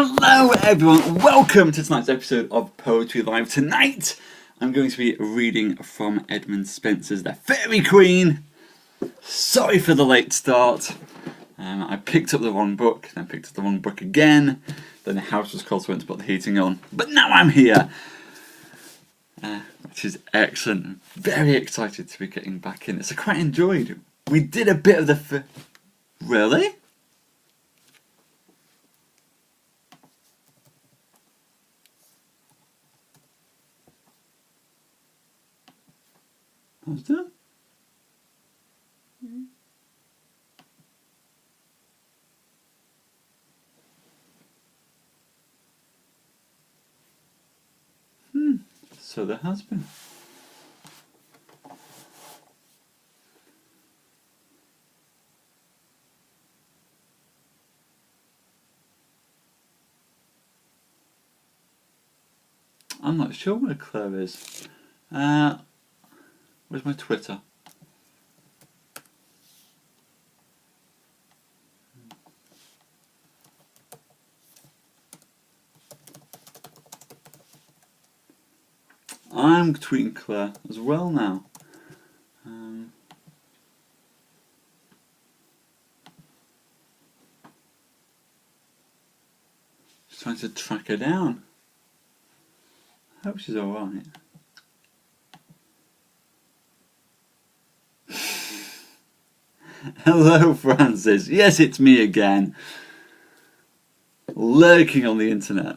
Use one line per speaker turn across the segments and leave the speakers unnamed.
Hello everyone, welcome to tonight's episode of Poetry Live. Tonight I'm going to be reading from Edmund Spenser's The Fairy Queen. Sorry for the late start. I picked up the wrong book, then picked up the wrong book again, then the house was cold so I went to put the heating on. But now I'm here, which is excellent. Very excited to be getting back in it. So I quite enjoyed. We did a bit of the... Really? What's that? So there has been. I'm not sure where Claire is. Where's my Twitter? I'm tweeting Claire as well now. Just trying to track her down. I hope she's alright. Hello Francis, yes it's me again. Lurking on the internet,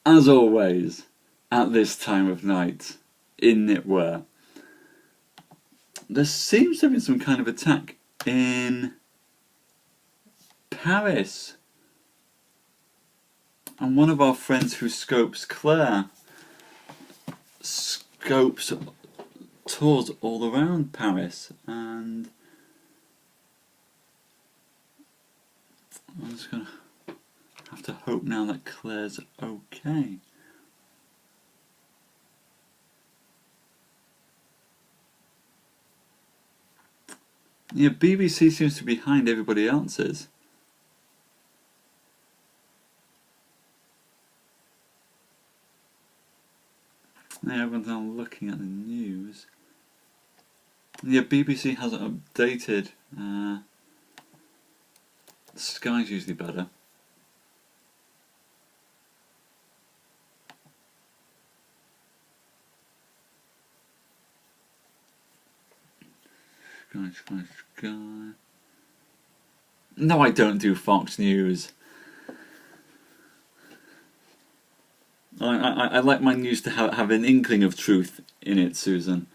as always, at this time of night, in knitwear. There seems to have been some kind of attack in Paris. And one of our friends who scopes Claire scopes tours all around Paris, and I'm just gonna have to hope now that Claire's okay. Yeah, BBC seems to be behind everybody else's. Yeah, everyone's now looking at the news. Yeah, BBC hasn't updated. Sky's usually better. Sky. No, I don't do Fox News. I like my news to have an inkling of truth in it, Susan.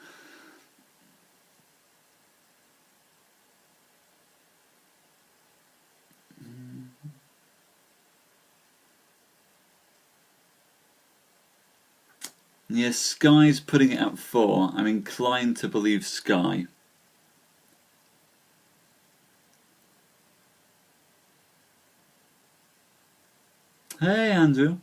Yes, Sky's putting it at 4. I'm inclined to believe Sky. Hey, Andrew.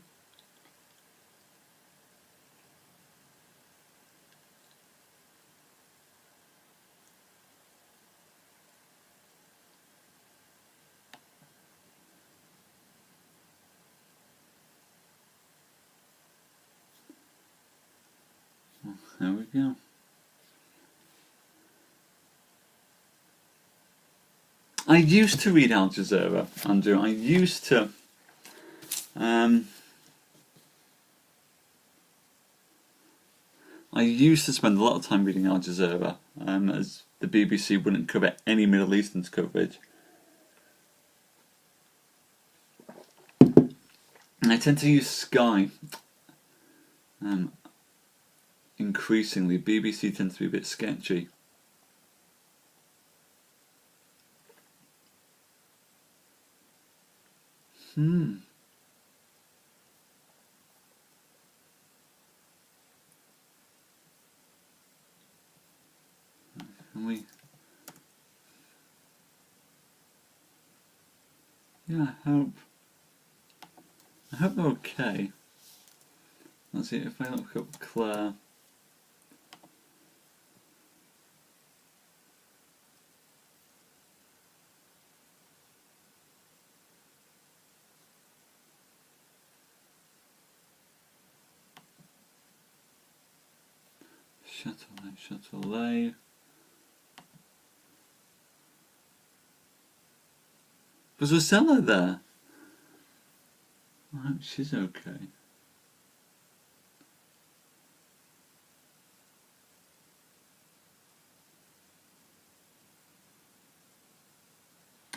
There we go. I used to read Al Jazeera, Andrew. I used to. I used to spend a lot of time reading Al Jazeera, as the BBC wouldn't cover any Middle Eastern coverage. And I tend to use Sky. Increasingly, BBC tends to be a bit sketchy. Can we? Yeah, I hope they're okay. Let's see if I look up Claire. Châtelet. Was a cellar there? I hope she's okay.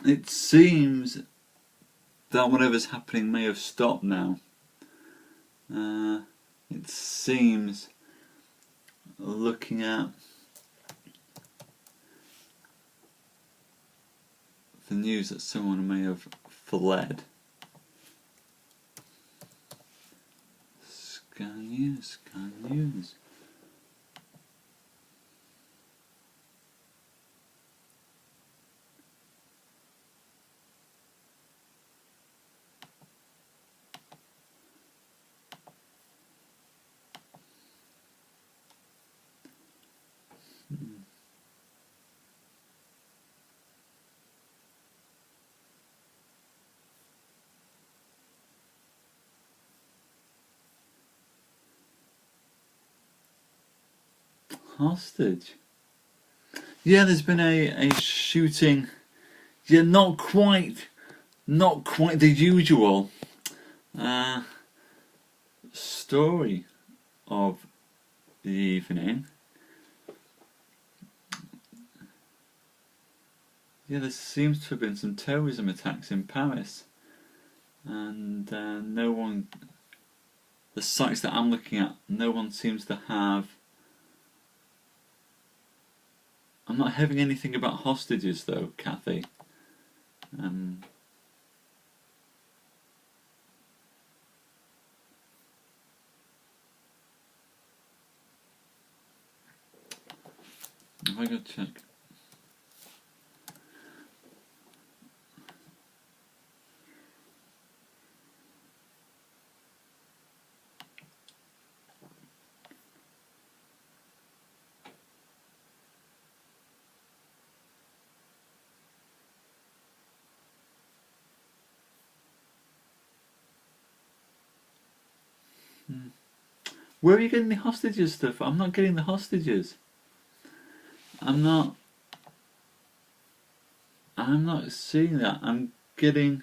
It seems that whatever's happening may have stopped now. It seems, looking at the news, that someone may have fled. Sky News, Sky News. Hostage. Yeah, there's been a shooting. Yeah, not quite the usual story of the evening. Yeah, there seems to have been some terrorism attacks in Paris, and no one, the sites that I'm looking at, no one seems to have. I'm not having anything about hostages though, Kathy. If I go check. Where are you getting the hostages stuff? I'm not getting the hostages. I'm not seeing that. I'm getting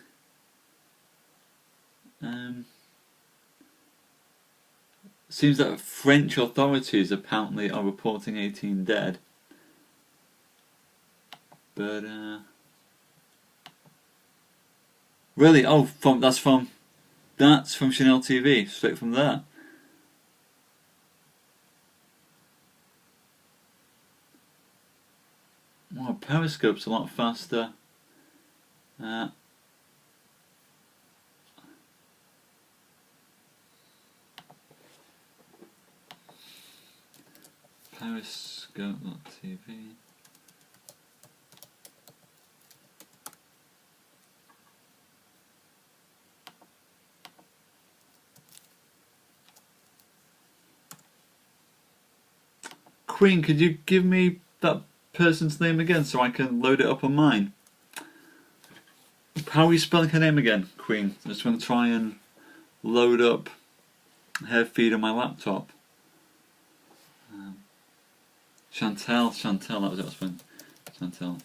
seems that French authorities apparently are reporting 18 dead. But really, oh, that's from Chanel TV, straight from there. Wow, Periscope's a lot faster. Periscope.tv. Queen, could you give me that person's name again so I can load it up on mine? How are you spelling her name again, Queen? I just want to try and load up her feed on my laptop. Chantel, that was it, I was spelling. Chantel.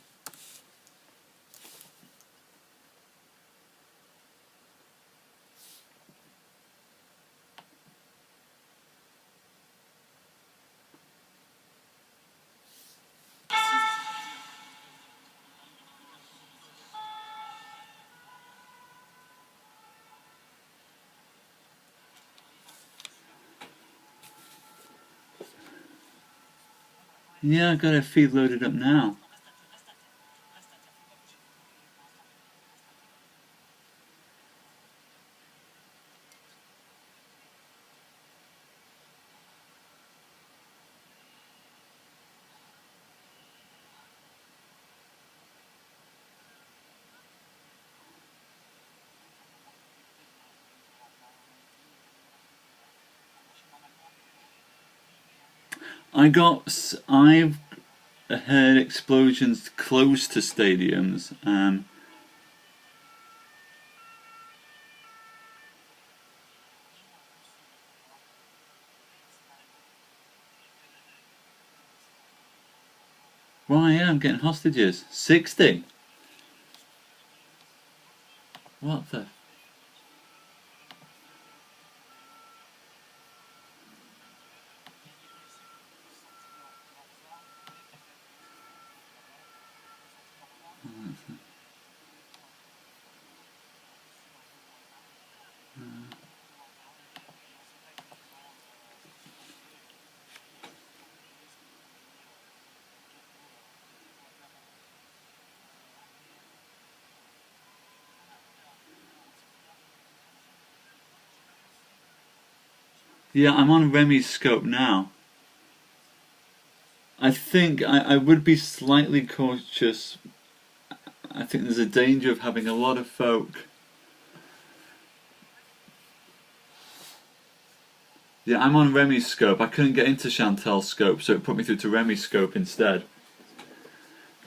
Yeah, I've got her feed loaded up now. I've heard explosions close to stadiums. Well, yeah, I'm getting hostages. 60? What the... Yeah, I'm on Remy's scope now. I think I would be slightly cautious. I think there's a danger of having a lot of folk. Yeah, I'm on Remy's scope. I couldn't get into Chantel's scope, so it put me through to Remy's scope instead.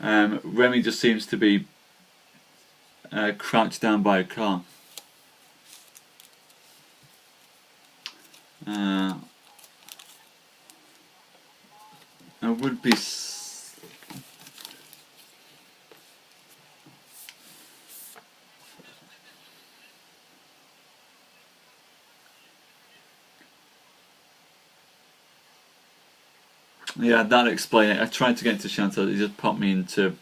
Remy just seems to be crouched down by a car. I would be... Yeah, that explains it. I tried to get into Chantal, he just popped me into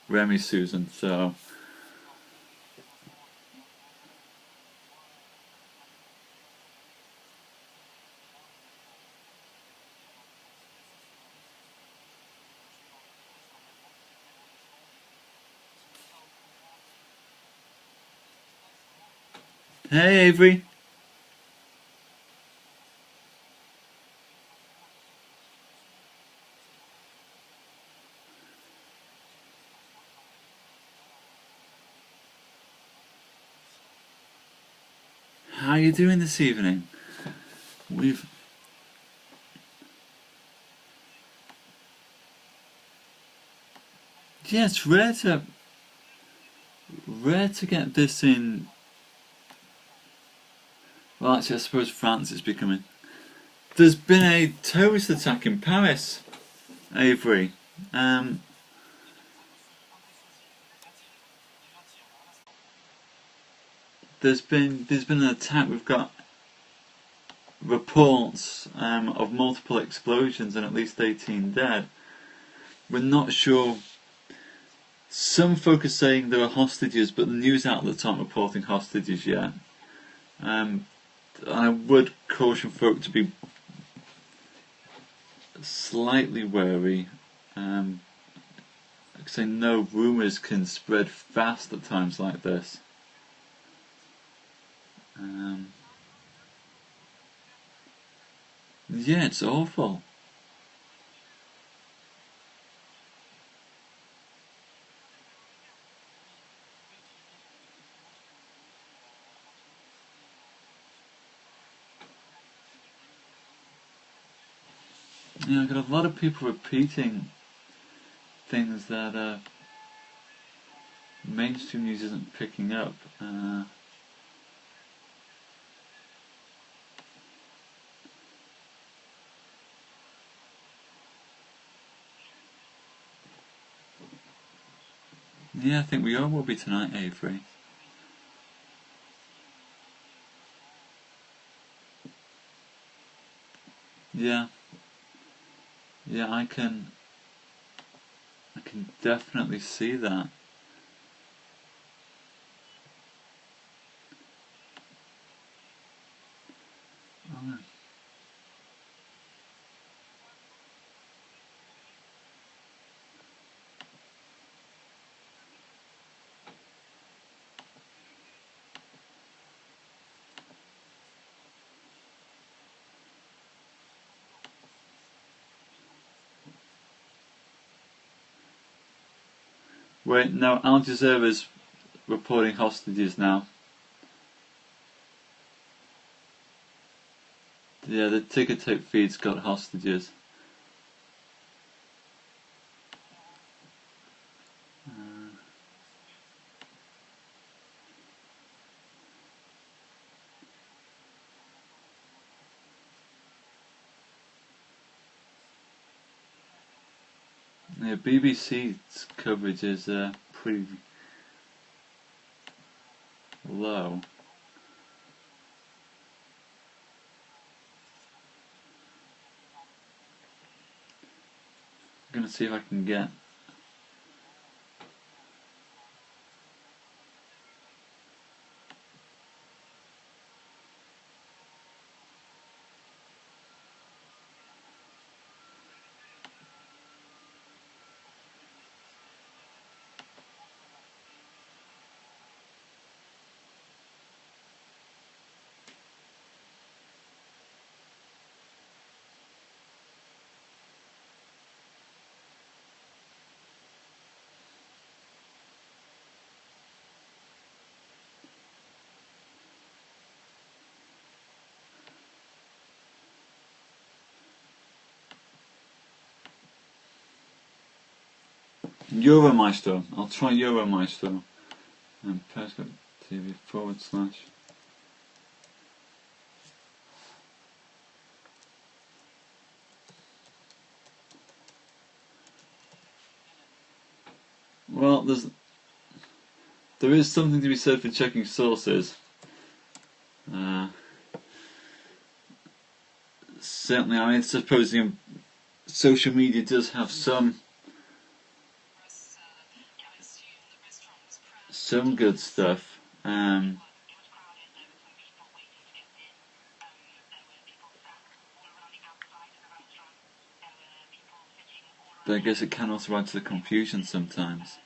Remy Susan, so... Hey Avery! How are you doing this evening? We've... Yeah, it's rare to get this in... Well, actually, I suppose France is becoming... There's been a terrorist attack in Paris, Avery. There's been an attack. We've got reports of multiple explosions and at least 18 dead. We're not sure. Some folk are saying there are hostages, but the news outlets aren't reporting hostages yet. I would caution folk to be slightly wary, because I know rumours can spread fast at times like this. Yeah, it's awful. Yeah, I've got a lot of people repeating things that mainstream news isn't picking up. Yeah, I think we all will be tonight, Avery. Yeah. Yeah, I can definitely see that. Oh. Wait, no, Al Jazeera's reporting hostages now. Yeah, the ticker tape feed's got hostages. Yeah, BBC's coverage is pretty low. I'm gonna see if I can get. Euromaestro. I'll try Euromaestro. And Periscope TV /. Well, there is something to be said for checking sources. Certainly, I suppose social media does have some good stuff. But I guess it can also add to the confusion sometimes.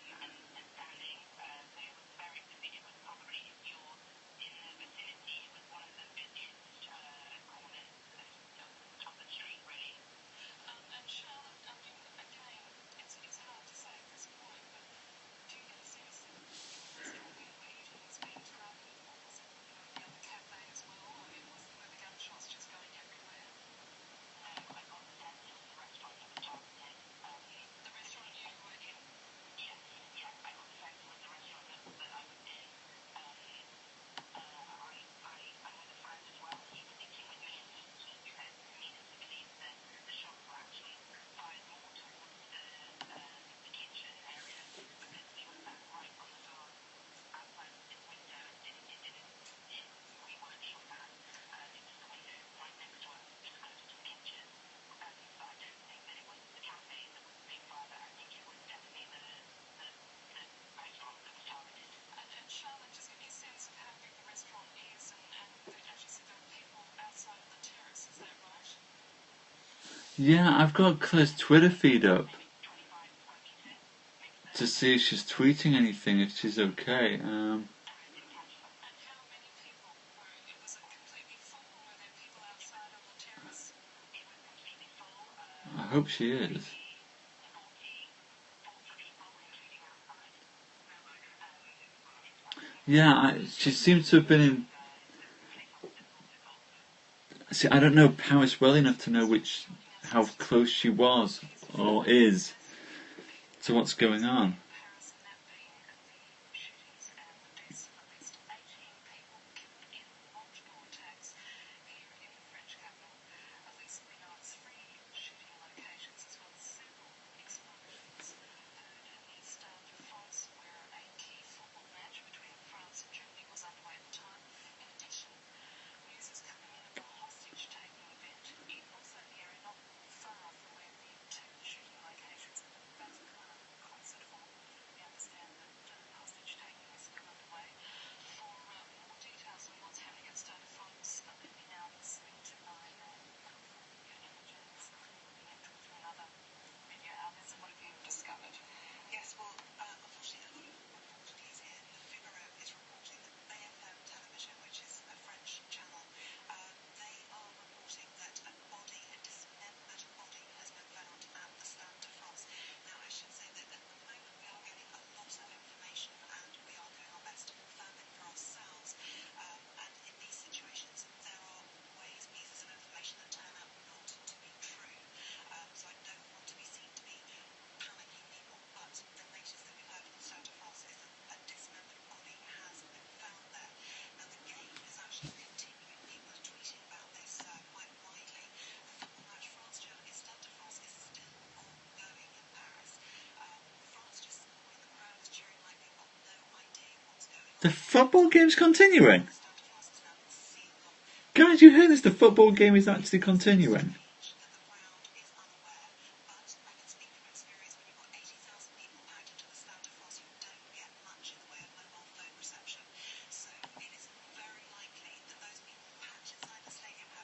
Yeah, I've got Claire's Twitter feed up to see if she's tweeting anything, if she's okay. I hope she is. Yeah, she seems to have been in. See, I don't know Paris well enough to know how close she was or is to what's going on. The football game's continuing. Guys, you heard this? The football game is actually continuing.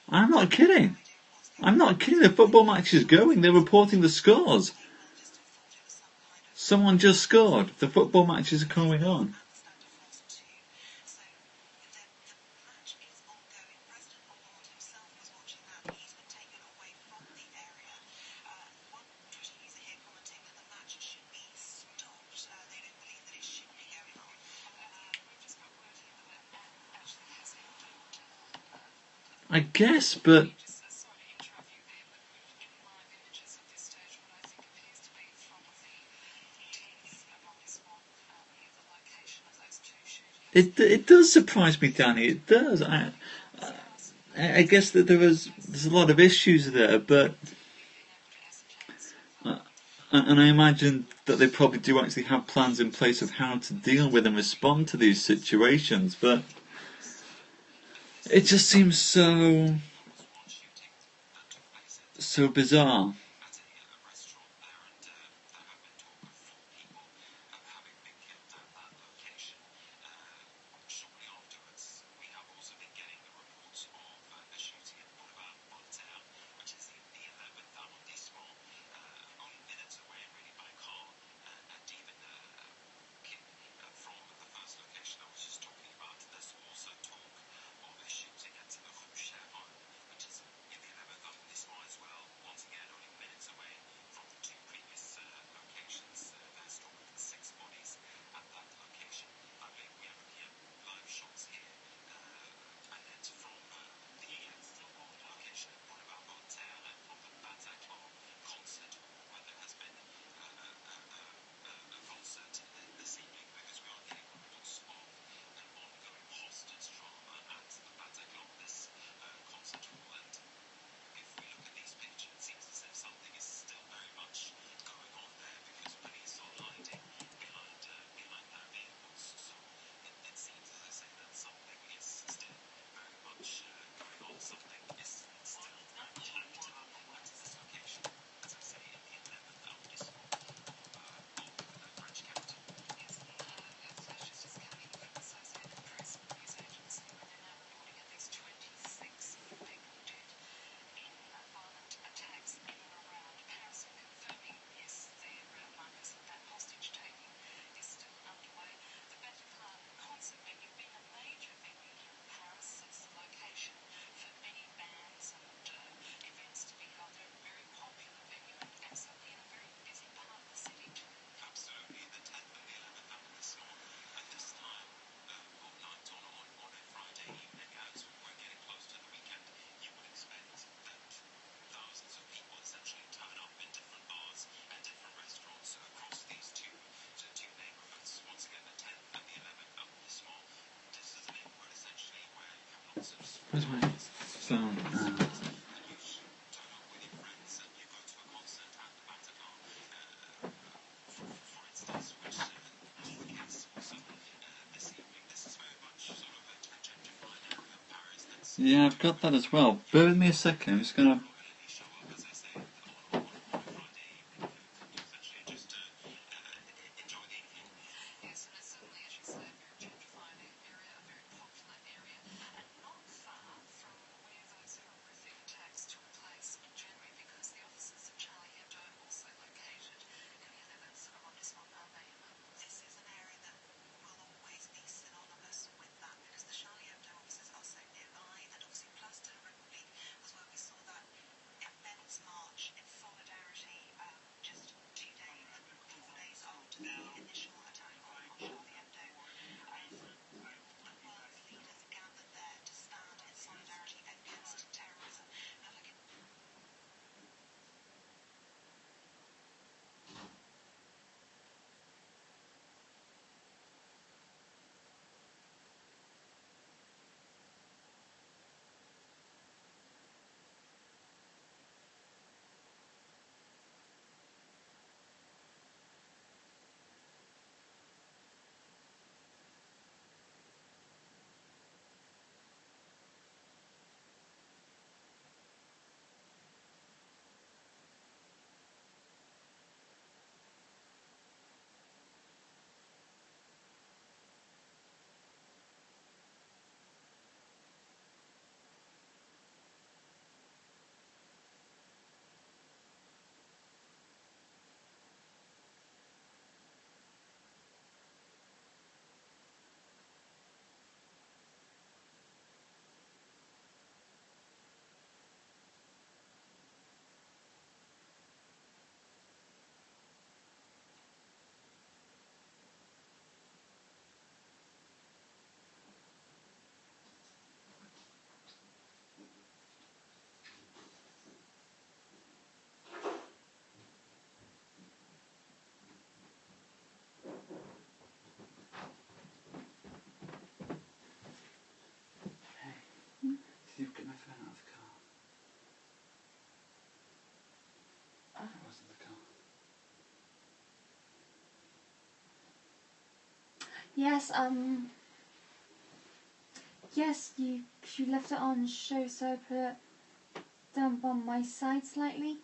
I'm not kidding. I'm not kidding. The football match is going. They're reporting the scores. Someone just scored. The football match is going on. I guess, but it does surprise me, Danny. It does. I guess that there's a lot of issues there, but and I imagine that they probably do actually have plans in place of how to deal with and respond to these situations, but it just seems so bizarre. Where's my phone? Yeah, I've got that as well. Bear with me a second. I'm just gonna.
Yes, yes, you left it on show, so I put it down on my side slightly.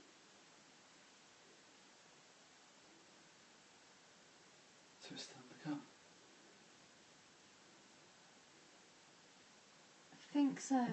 So it's still in the car.
I think so.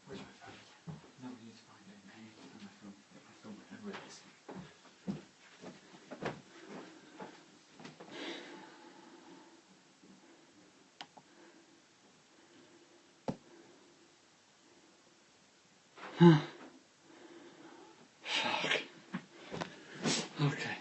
Where's my phone? No, we need to find it. I need to find my phone. Get my phone wherever it is. Fuck. Okay.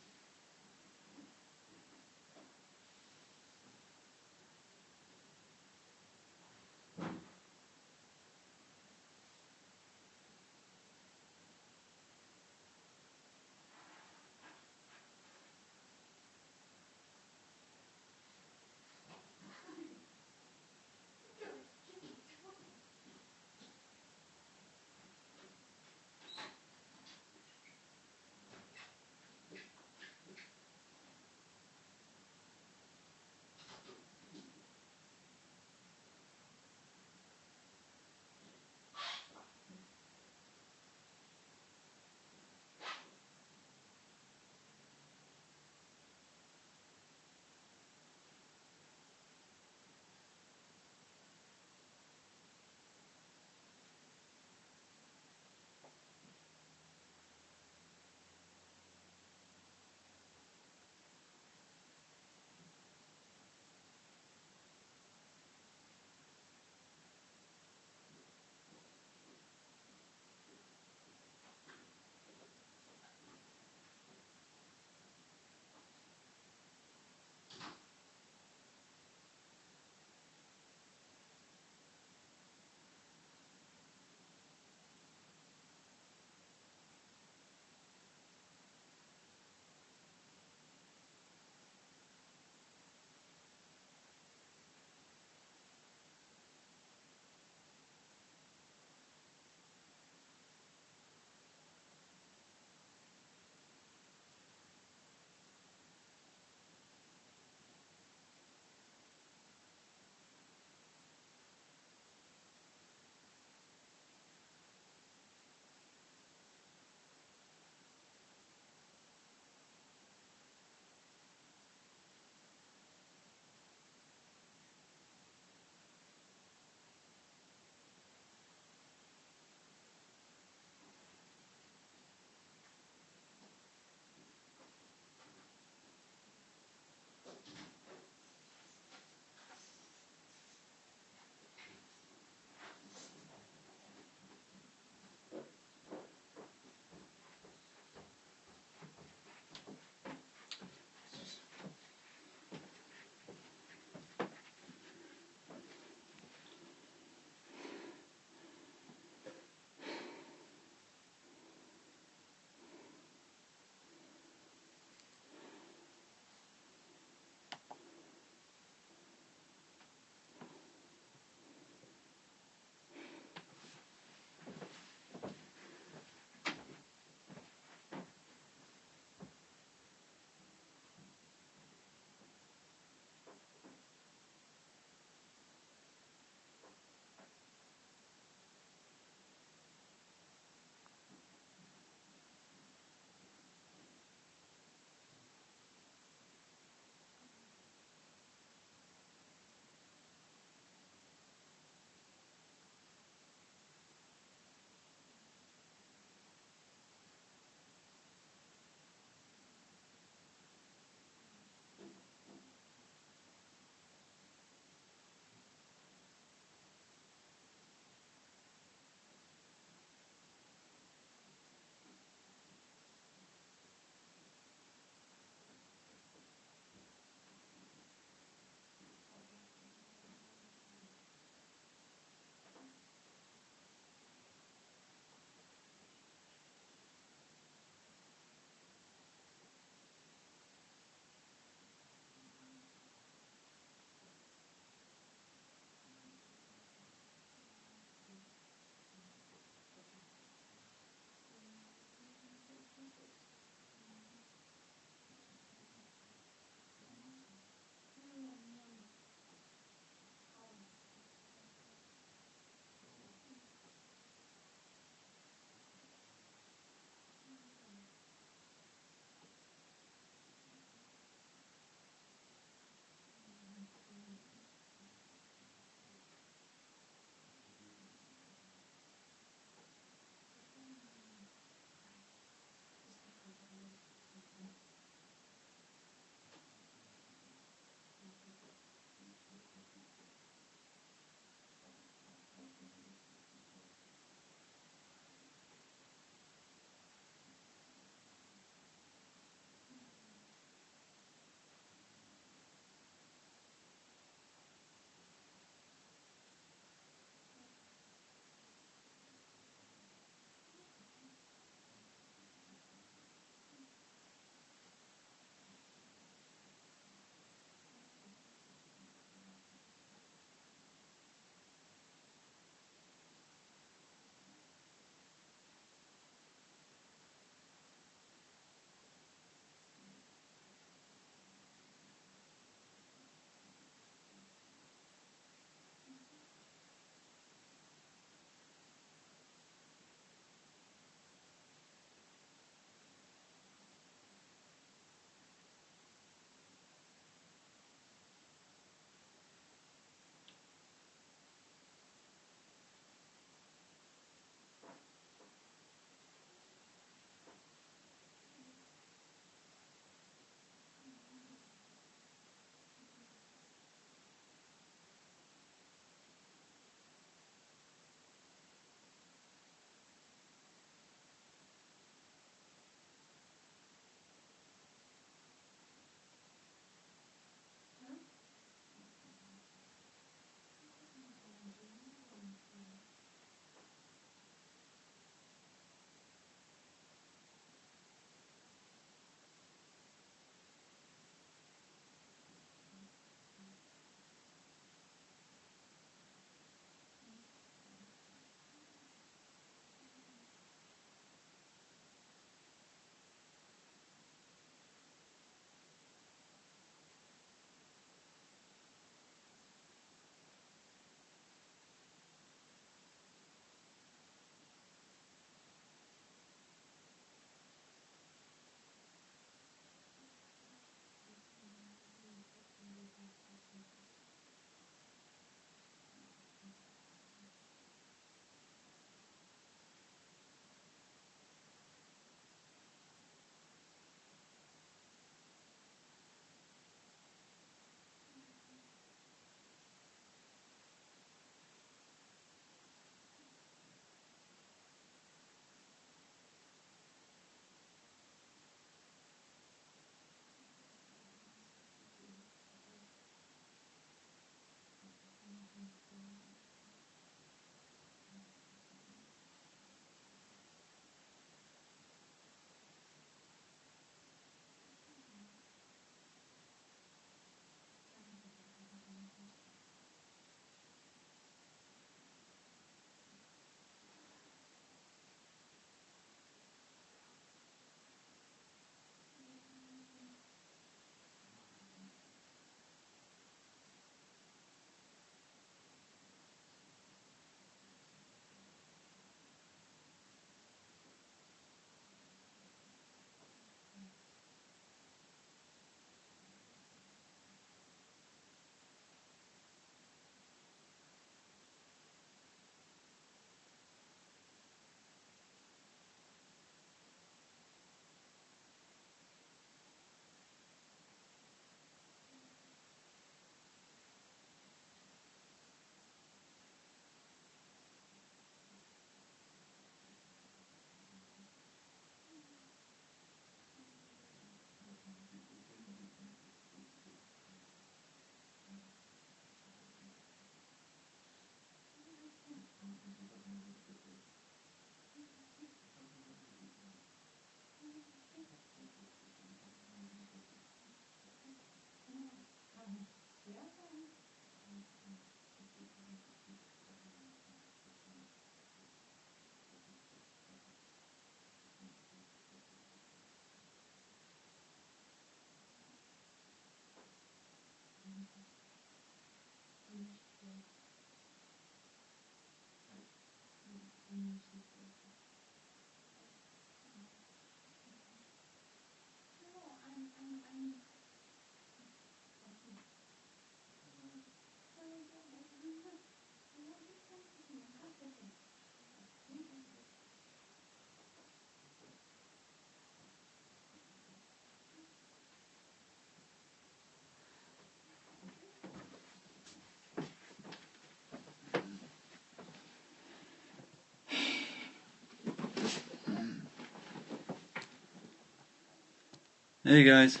Hey guys.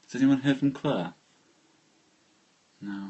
Has anyone heard from Claire? No.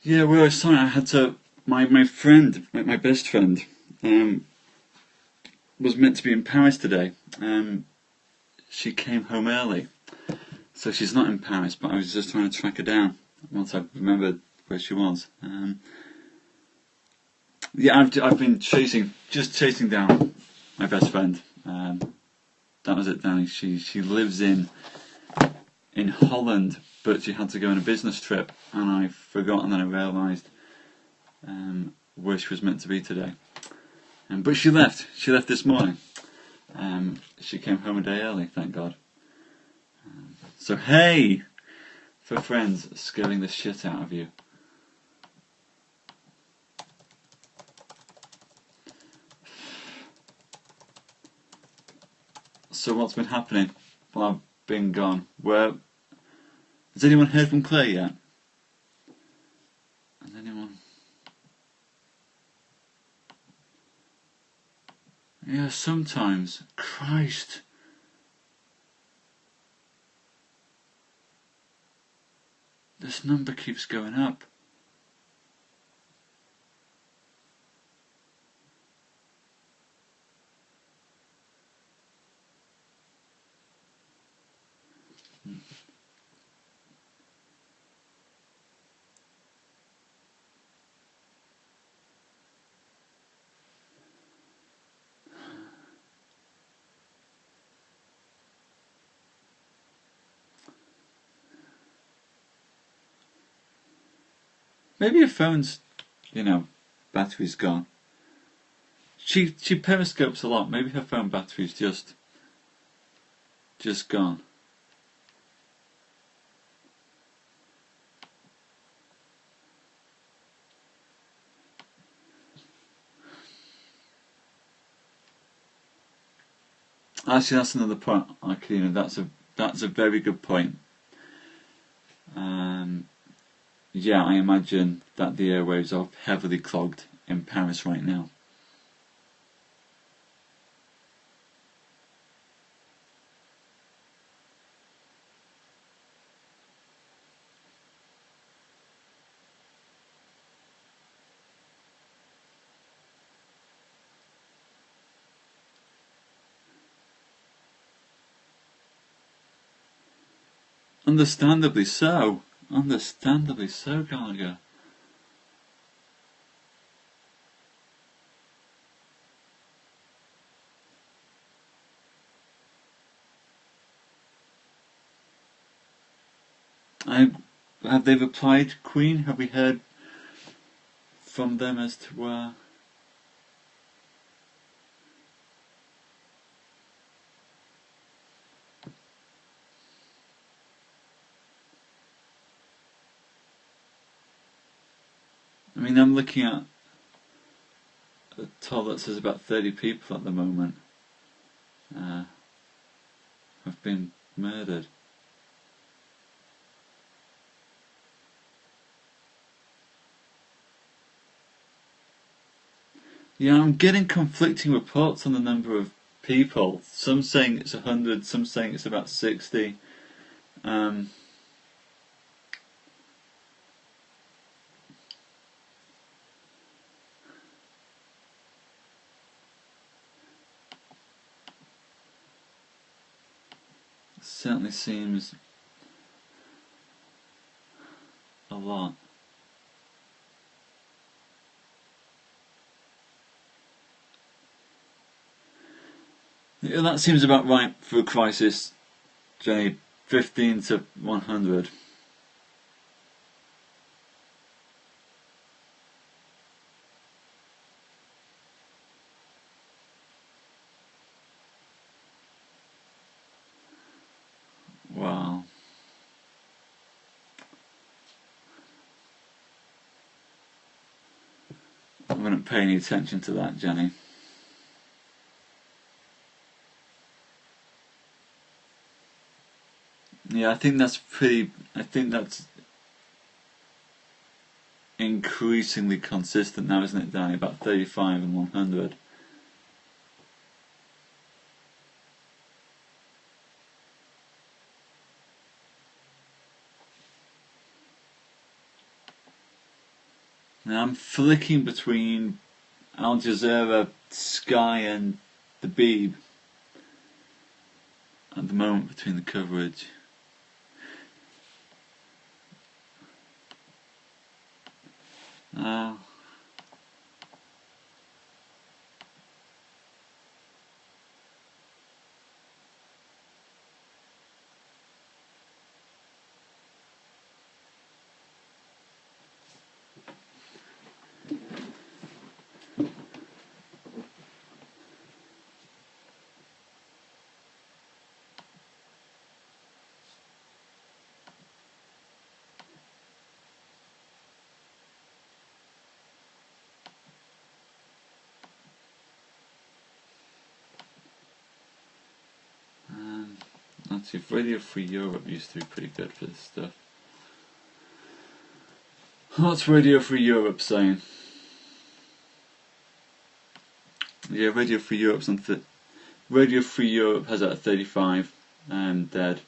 Yeah, well, sorry, I had to. My friend, my best friend, was meant to be in Paris today. She came home early, so she's not in Paris. But I was just trying to track her down once I remembered where she was. Yeah, I've been chasing down my best friend. That was it, Danny. She lives in Holland, but she had to go on a business trip, and I forgot, and then I realised where she was meant to be today. But she left. She left this morning. She came home a day early, thank God. So hey, for friends scaring the shit out of you. So what's been happening while I've been gone? Where has anyone heard from Claire yet? Has anyone? Yeah, sometimes. Christ. This number keeps going up. Maybe your phone's, battery's gone. She periscopes a lot. Maybe her phone battery's just gone. Actually, that's another point, Arcana. That's a very good point. Yeah, I imagine that the airwaves are heavily clogged in Paris right now. Understandably so. Understandably so, Gallagher. Have they replied, Queen? Have we heard from them as to where? I mean, I'm looking at a toll that says about 30 people at the moment have been murdered. Yeah, I'm getting conflicting reports on the number of people. Some saying it's 100, some saying it's about 60. Certainly seems a lot. that seems about right for a crisis, Jenny. 15 to 100. Wow. I wouldn't pay any attention to that, Jenny. Yeah, I think that's increasingly consistent now, isn't it, Danny? About 35 and 100. Now I'm flicking between Al Jazeera, Sky and the Beeb at the moment between the coverage. Actually, Radio Free Europe used to be pretty good for this stuff. What's Radio Free Europe saying? Yeah, Radio Free Europe's on Radio Free Europe has it at 35 dead.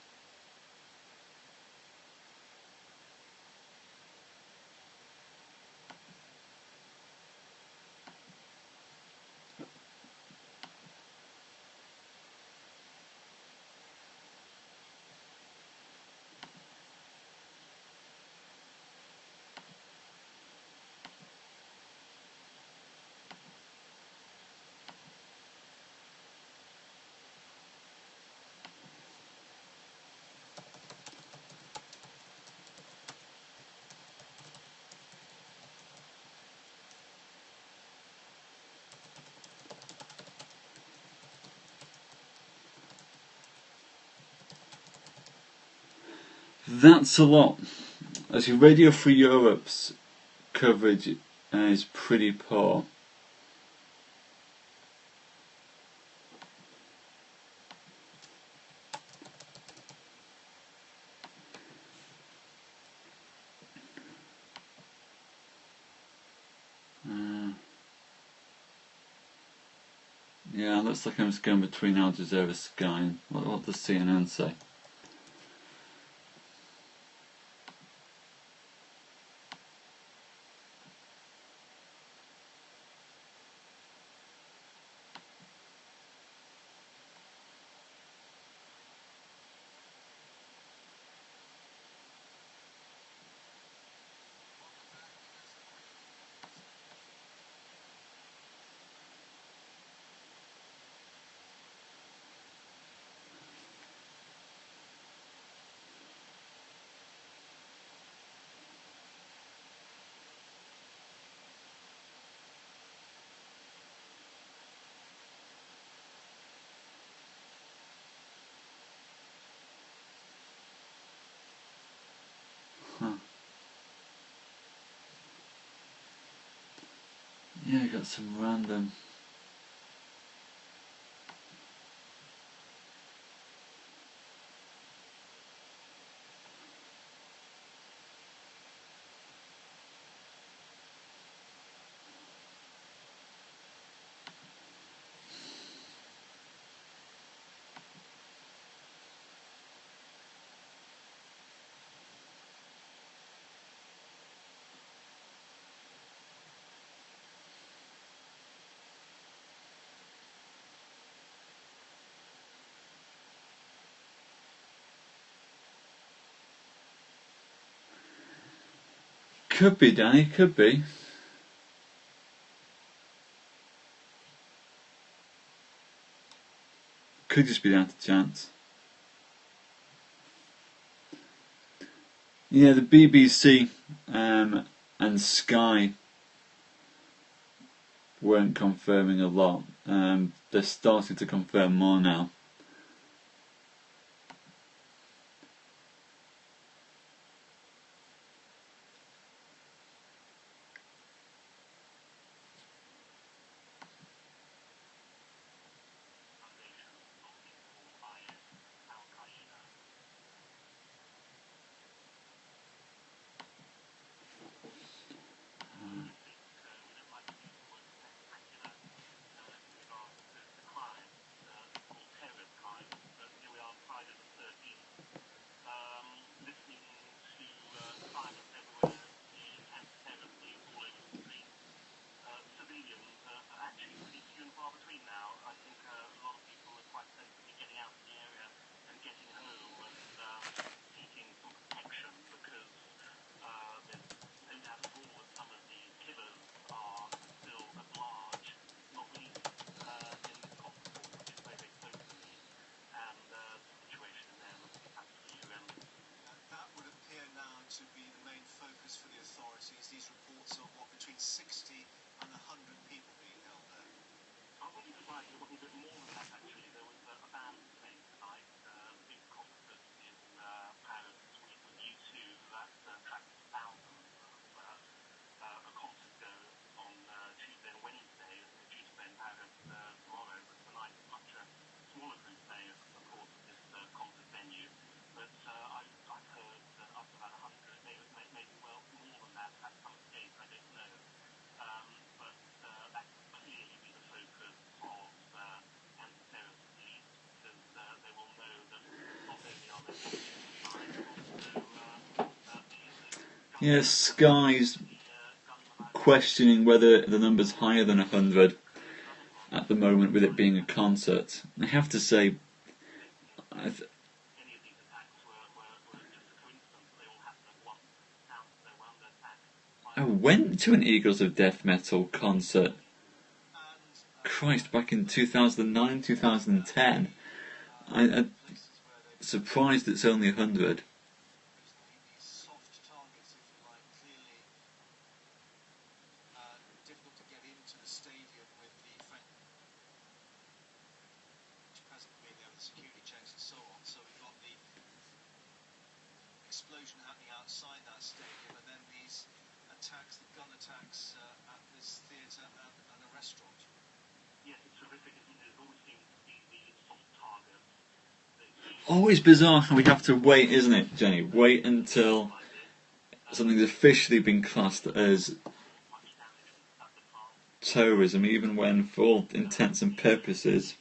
That's a lot. Actually, Radio Free Europe's coverage is pretty poor. Yeah, looks like I'm just going between Al Jazeera, Sky, and what does CNN say? Yeah, I got some random. Could be, Danny, could be. Could just be down to chance. Yeah, the BBC and Sky weren't confirming a lot. They're starting to confirm more now.
These reports of what, between 60 and 100 people being held there. I wouldn't be surprised if it wasn't a bit more than that, actually. There was a band playing tonight, big concert in Paris with U2 that attracted thousands of a concert go on Tuesday and Wednesday, and they're due to play in Paris tomorrow, but tonight is much a smaller group playing, of course, at this concert venue. But I've heard up to about 100, maybe well more than that at some stage, I don't know. But that could clearly be the focus of anti-terrorist police, because they will know that not only are there inside, but also
Yeah, Sky's questioning whether the number's higher than 100 at the moment, with it being a concert. I have to say, I went to an Eagles of Death Metal concert, Christ, back in 2009, 2010. I'm surprised it's only 100.
Explosion happening outside that stadium, and then these attacks, the gun attacks at this theatre and a restaurant. Yes, it's horrific, isn't it? It always seems to be the soft targets.
Always bizarre how we have to wait, isn't it, Jenny? Wait until something's officially been classed as terrorism, even when, for all intents and purposes,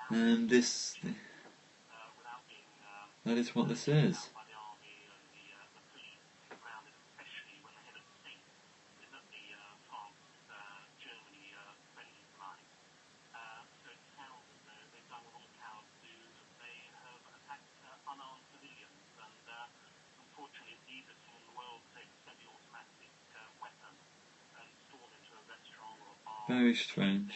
and that is what this is. Very strange.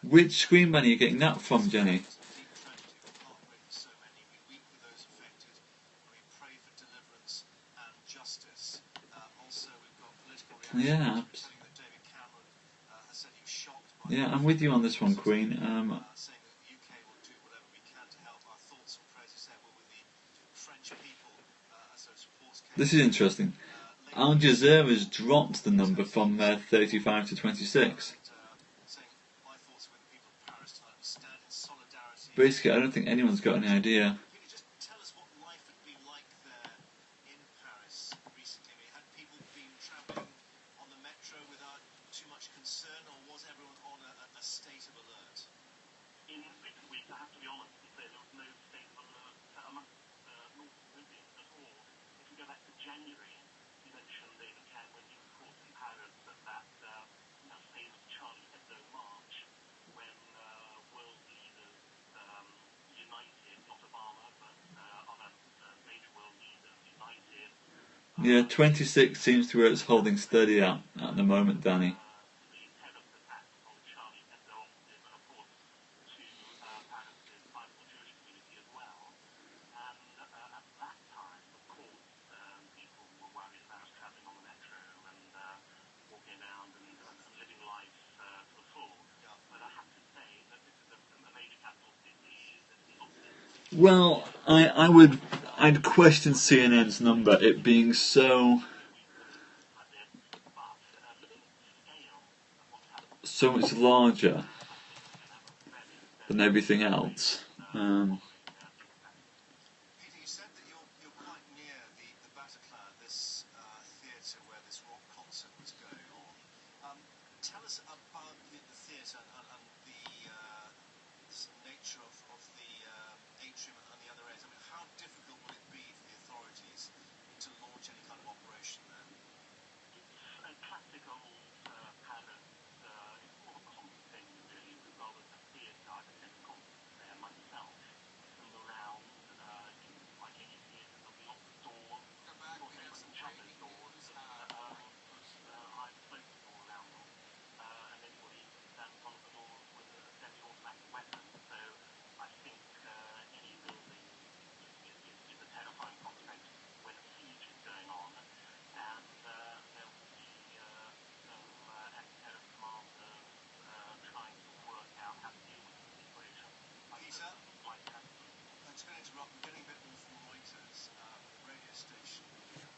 Which screen banner are you getting that from, Jenny? Yeah. Yeah, I'm with you on this one, Queen. This is interesting. Al Jazeera has dropped the number from 35 to 26. Basically, I don't think anyone's got any idea.
January, you mentioned David Cameron when he was caught in Paris at that famous Charlie Hebdo march, when world leaders united, not Obama, but other major world leaders
Yeah, 26 seems to be where it's holding steady at the moment, Danny.
The head of the attack on Charlie Hebdo, but of course to Paris's sizable Jewish community as well. And at that time, of course, people were worried about travelling on the metro and walking around and living life to the full. But I have to say that this is a major capital city.
Well, I'd question CNN's number, it being so much larger than everything else.
Peter, you said that you're quite near the Bataclan, this theatre where this rock concert was going on. Tell us about the theatre and the nature of the atrium and the other areas. I mean, how difficult will it be for the authorities to launch any kind of operation there? It's a classic old pattern. It's more of a common thing, really, rather than a theatre. I've attended concerts there myself. From around, like any theatre, there'll be lots of doors, not open and shut those doors. I've closed the door around them, and anybody stands on the doors with a semi-automatic weapon. So I think any building is a terrifying prospect when a siege is going on, and there will be some anti-terrorist commanders trying to work out how to deal with the situation. Peter, I'm just going to interrupt. I'm getting a bit more from Reuters. The radio station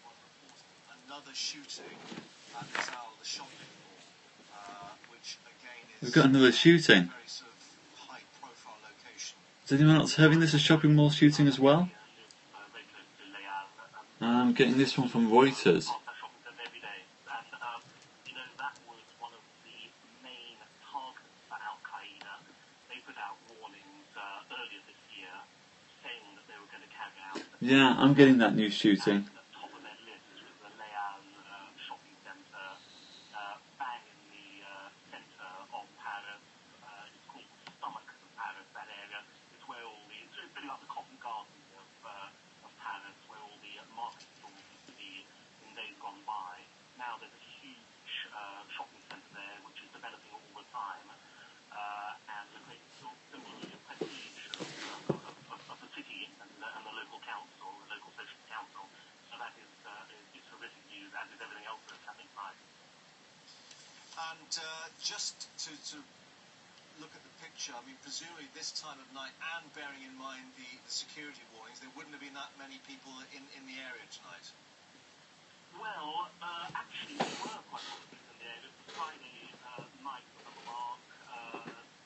was reporting another shooting at the shopping mall, which again is
We've got another shooting.
a very sort of high-profile location.
Is anyone else having this a shopping mall shooting as well? I'm getting this one from Reuters.
Every day, and that was one of the main targets for Al Qaeda. They put out warnings earlier this year saying that they were going to carry out.
Yeah, I'm getting that new shooting.
At the top of their list was the Leal shopping centre, bang in the centre of Paris. It's called the stomach of Paris. That area is where all the it's a bit like the Covent Garden of Paris, where all the market stalls used to be in days gone by. Now there's a huge shopping centre there, which is developing all the time, and a great symbol of prestige of the city and the local council, the local social council. So that is horrific news, as is everything else that's happening inside. And just to look at the picture, I mean, presumably this time of night, and bearing in mind the security warnings, there wouldn't have been that many people in the area tonight. Well, actually, there were quite a lot of people in the area. It was Friday night for the remark.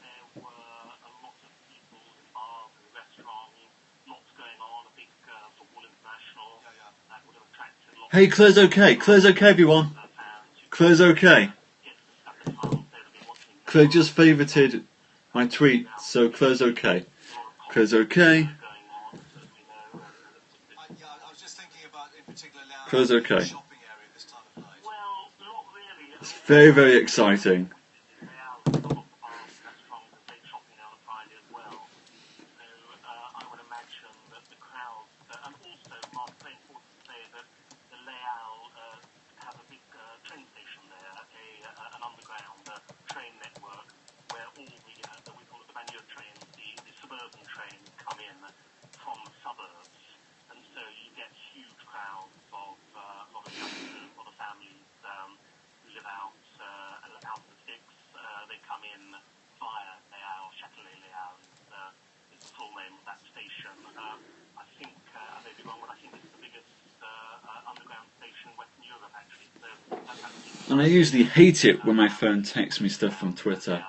There were a lot of people in bars and restaurants, lots going on, a big football international. That would have attracted lots.
Hey, Claire's okay. Claire's okay, everyone. Claire's okay. Claire just favorited my tweet, so Claire's okay. Claire's okay.
I was just thinking about, in particular,
Claire's okay.
shopping area this time of night. Well, not really.
It's very, very exciting.
I would imagine that the crowd, and also Mark Twain forced to say that the Leal have a big train station there, an underground train network where all the we call it the banlieue trains, the suburban trains come in from the suburbs, and so you get huge crowds of a lot of youngsters, a lot of families who live out of the sticks. They come in via Leal, Châtelet Leal is the full name of that station. I think, I may be wrong, but I think it's the biggest underground station in Western Europe, actually. So that's absolutely.
And I usually hate it when my phone texts me stuff from Twitter.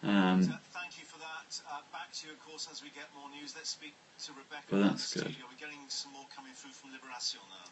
Thank you for that. Back to you, of course, as we get more news. Let's speak to Rebecca.
Well, that's good.
We're getting some more coming through from Libération now.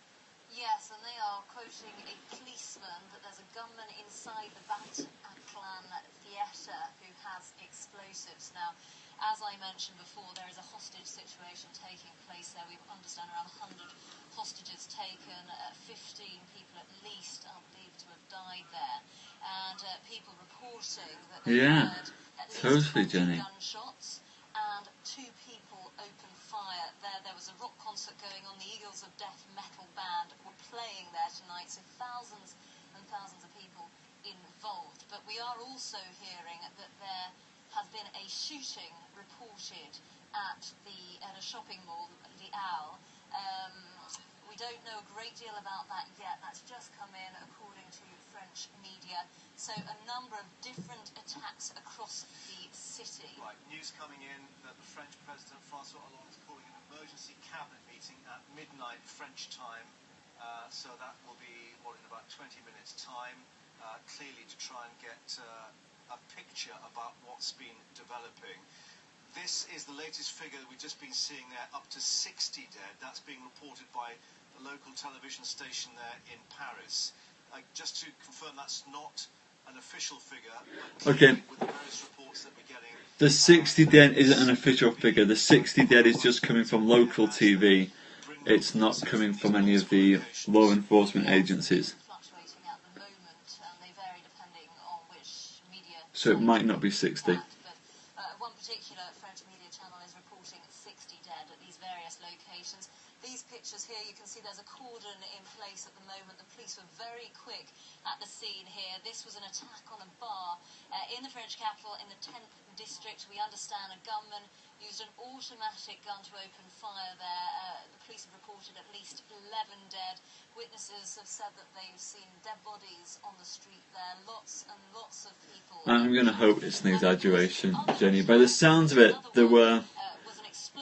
Yes, and they are quoting a policeman that there's a gunman inside the Bataclan theatre who has explosives. Now, as I mentioned before, there is a hostage situation taking place there. We understand around 100 hostages taken, 15 people at least are believed to have died there, and people reporting that they heard at least 20 gunshots and 2 people opened fire. There was a rock concert going on. The Eagles Angels of Death metal band were playing there tonight, so thousands and thousands of people involved. But we are also hearing that there has been a shooting reported at a shopping mall, the Owl. We don't know a great deal about that yet. That's just come in according to French media. So a number of different attacks across the city.
Right, news coming in that the French President François Hollande is calling an emergency cabinet meeting at midnight French time. So that will be, in about 20 minutes' time, clearly to try and get a picture about what's been developing. This is the latest figure that we've just been seeing there, up to 60 dead. That's being reported by the local television station there in Paris. Just to confirm, that's not an official figure.
Okay.
With the various reports that we're getting,
The 60 dead isn't an official figure. The 60 dead is just coming from local TV. It's not coming from any of the law enforcement agencies.
Fluctuating at the moment, and they vary depending on which media.
So it might not be 60.
But one particular French media channel is reporting 60 dead at these various locations. These pictures here, you can see there's a cordon in place at the moment. The police were very quick at the scene here. This was an attack on a bar in the French capital in the 10th district. We understand a gunman used an automatic gun to open fire there. The police have reported at least 11 dead. Witnesses have said that they've seen dead bodies on the street there. Lots and lots of people.
I'm going to hope it's an exaggeration, Jenny. By the sounds of it, there were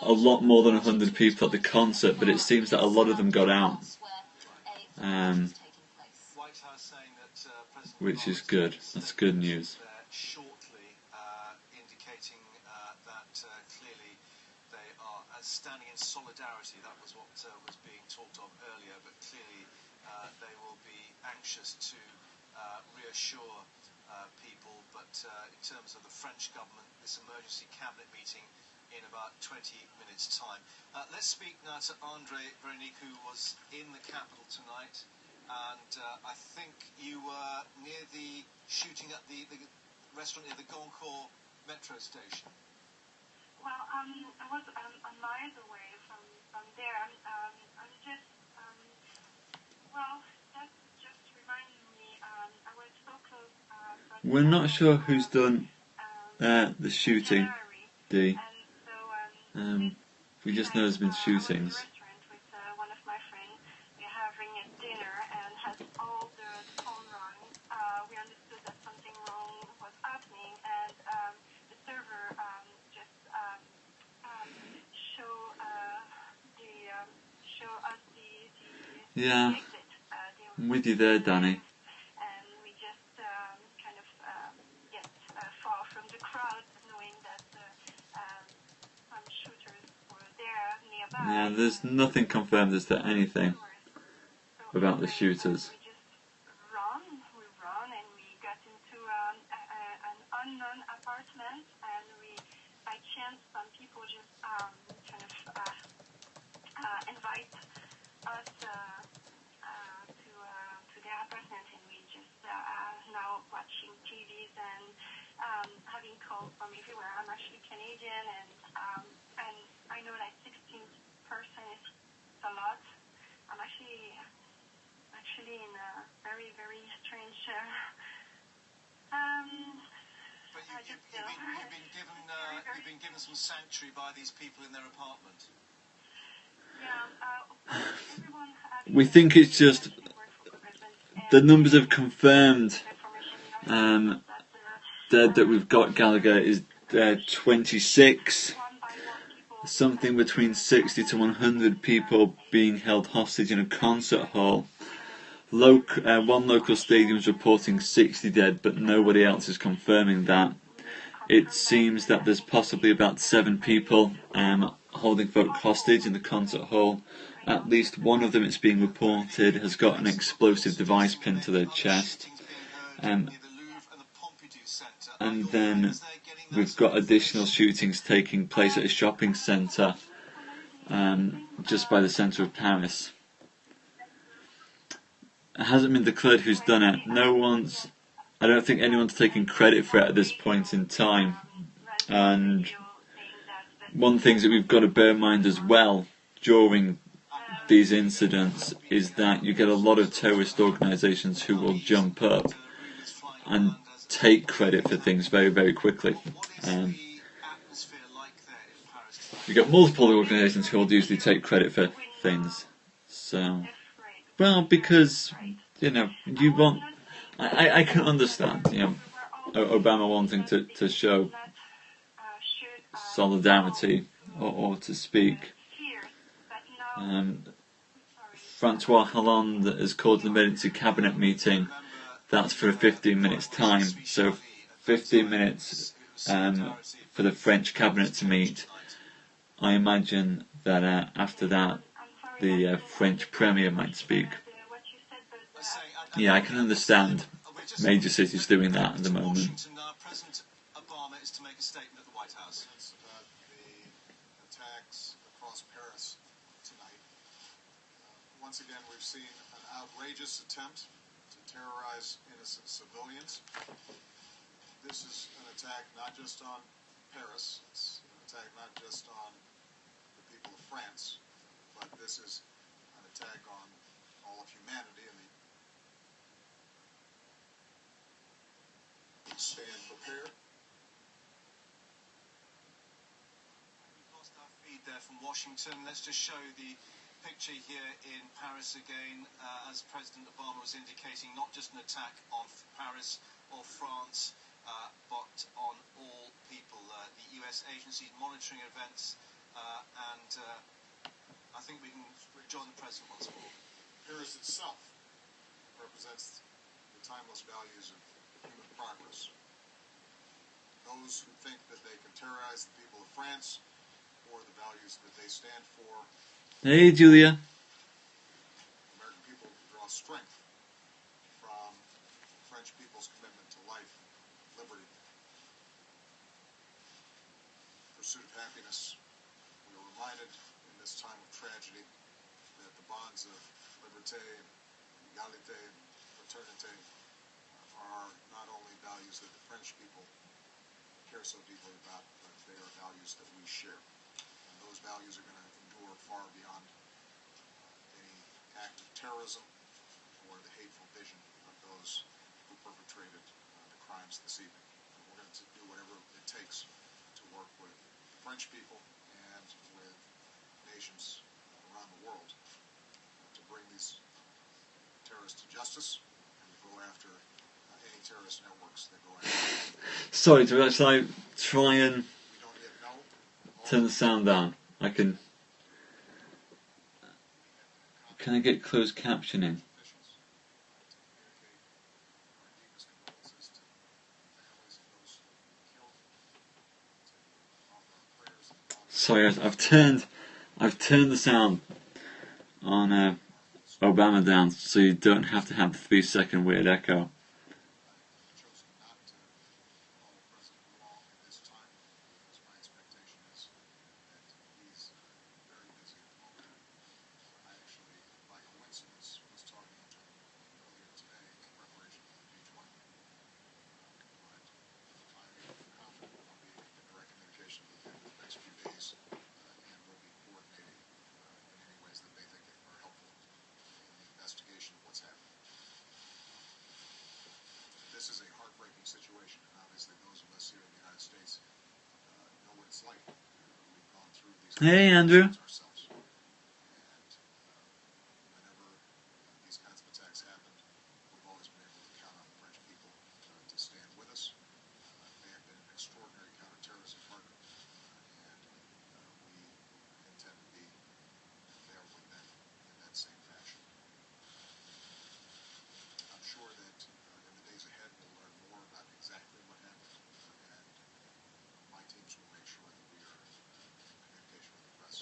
a lot more than 100 people at the concert, but it seems that a lot of them got out, which is good. That's good news.
Shortly, indicating that clearly they are standing in solidarity. That was what was being talked of earlier, but clearly they will be anxious to reassure people. But in terms of the French government, this emergency cabinet meeting in about 20 minutes' time. Let's speak now to Andre Veronique, who was in the capital tonight, and I think you were near the shooting at the restaurant near the Goncourt metro station.
Well, I was miles away from there. I'm just, well, that just reminded me, I was so close.
We're not sure who's done the shooting, Dee. We just know there's been shootings.
I was in a restaurant with one of my friends. We're having a dinner and had all the phone rung. We understood that something wrong was happening, and the server just show us the
Yeah,
exit.
I'm with you there, Danny.
And we just kind of get far from the crowd, knowing that some shooters were there nearby.
Yeah, there's nothing confirmed as to anything about the shooters.
We just run, and we got into an unknown apartment, and by chance, some people just kind of invite us to their apartment, and we just now watching TVs and having calls from everywhere. I'm actually Canadian, and I know like 16% is a lot. I'm actually in a very, very strange.
But you've been given some sanctuary by these people in their apartment.
Yeah, everyone.
We think it's just the numbers of confirmed dead that we've got, Gallagher, is 26. Something between 60 to 100 people being held hostage in a concert hall. One local stadium is reporting 60 dead, but nobody else is confirming that. It seems that there's possibly about 7 people holding folk hostage in the concert hall. At least one of them, it's being reported, has got an explosive device pinned to their chest. And then we've got additional shootings taking place at a shopping centre just by the centre of Paris. It hasn't been declared who's done it. I don't think anyone's taking credit for it at this point in time. And one thing that we've got to bear in mind as well during these incidents is that you get a lot of terrorist organisations who will jump up and take credit for things very, very quickly. You get multiple organisations who will usually take credit for things. So, well, because, you know, you want... I can understand, you know, Obama wanting to show solidarity or to speak. Francois Hollande has called an emergency cabinet meeting. That's for 15 minutes time. So 15 minutes for the French cabinet to meet. I imagine that after that the French premier might speak. Yeah, I can understand major cities doing that at the moment.
President Obama is to make a statement at the White House. About the attacks across Paris tonight. Once again, we've seen an outrageous attempt to terrorize innocent civilians. This is an attack not just on Paris, it's an attack not just on the people of France, but this is an attack on all of humanity and the stand prepared. We've lost our feed there from Washington. Let's just show the picture here in Paris again, as President Obama was indicating, not just an attack on Paris or France, but on all people. The US agencies monitoring events, and I think we can join the President once more. Paris itself represents the timeless values of human progress. Those who think that they can terrorize the people of France or the values that they stand for.
Hey, Julia.
American people draw strength from the French people's commitment to life, liberty, pursuit of happiness. We are reminded in this time of tragedy that the bonds of liberté, égalité, and fraternité are not only values that the French people care so deeply about, but they are values that we share. And those values are going to endure far beyond any act of terrorism or the hateful vision of those who perpetrated the crimes this evening. And we're going to do whatever it takes to work with the French people and with nations around the world to bring these terrorists to justice and to go after any terrorist networks that go after.
Sorry, shall I try and
We don't yet know.
turn the sound down? I can. Can I get closed captioning?
Officials to communicate our deepest condolences to the families of those killed, to offer our prayers and thoughts.
Sorry, I've turned the sound on Obama down, so you don't have to have the 3-second weird echo.
Chosen not to follow President Law at this time, because my expectation is that he's very busy at the moment. I actually, by coincidence, was talking to him earlier today in preparation for the G20. But I'm confident I'll be in direct communication with him in the next few days, and we'll be coordinating in any ways that they think are helpful in the investigation of what's happening. This is a heartbreaking situation, and obviously those of us here in the United States know what it's like. We've gone through these
Hey, Andrew.
ourselves. And whenever these kinds of attacks happened, we've always been able to count on the French people to stand with us. They have been an extraordinary counterterrorism partner, and we intend to be there with them in that same fashion. I'm sure that in the days ahead we'll learn more about exactly what happened, and my teams will make sure that we are in communication with the press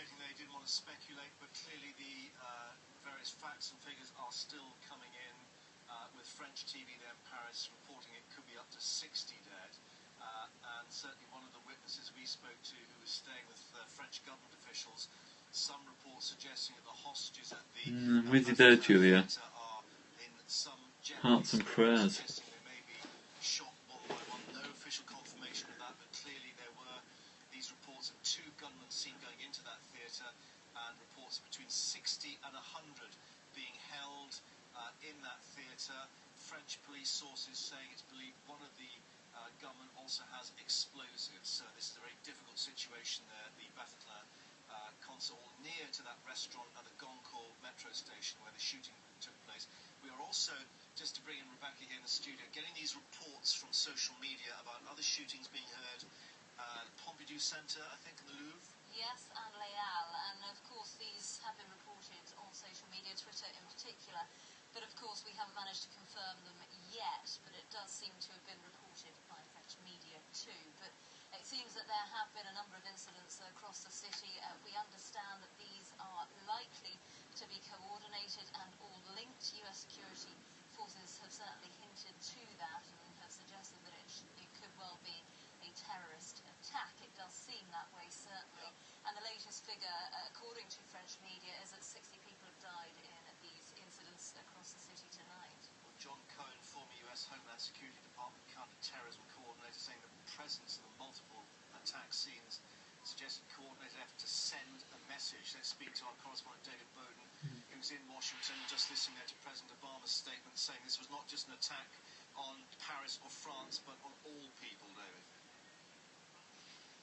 indicating they didn't want to speculate, but clearly the various facts and figures are still coming in, with French TV there in Paris reporting it could be up to 60 dead. And certainly one of the witnesses we spoke to, who was staying with French government officials, some reports suggesting that the hostages at the
with you there, Julia.
are in some
Hearts and prayers.
suggesting they may be shot one by one. No official confirmation of that, but clearly there were these reports of 2 gunmen seen going into that theatre, and reports of between 60 and 100 being held in that theatre. French police sources saying it's believed one of the gunmen also has explosives. So this is a very difficult situation there at the Bataclan concert hall, near to that restaurant at the Goncourt metro station where the shooting took place. We are also, just to bring in Rebecca here in the studio, getting these reports from social media about other shootings being heard at Pompidou Centre, I think, in the Louvre.
Yes, and Leal, and of course these have been reported on social media, Twitter in particular, but of course we haven't managed to confirm them yet, but it does seem to have been reported by French media too. But it seems that there have been a number of incidents across the city. We understand that these are likely to be coordinated and all linked. US security forces have certainly hinted to that and have suggested that it could well be a terrorist attack. It does seem that way, certainly. And the latest figure, according to French media, is that 60 people have died in these incidents across the city tonight.
Well, John Cohen, former US Homeland Security Department counter-terrorism coordinator, saying the presence of the multiple attack scenes suggests a coordinated effort to send a message. Let's speak to our correspondent David Bowden, who's in Washington, just listening there to President Obama's statement saying this was not just an attack on Paris or France, but on all people, David.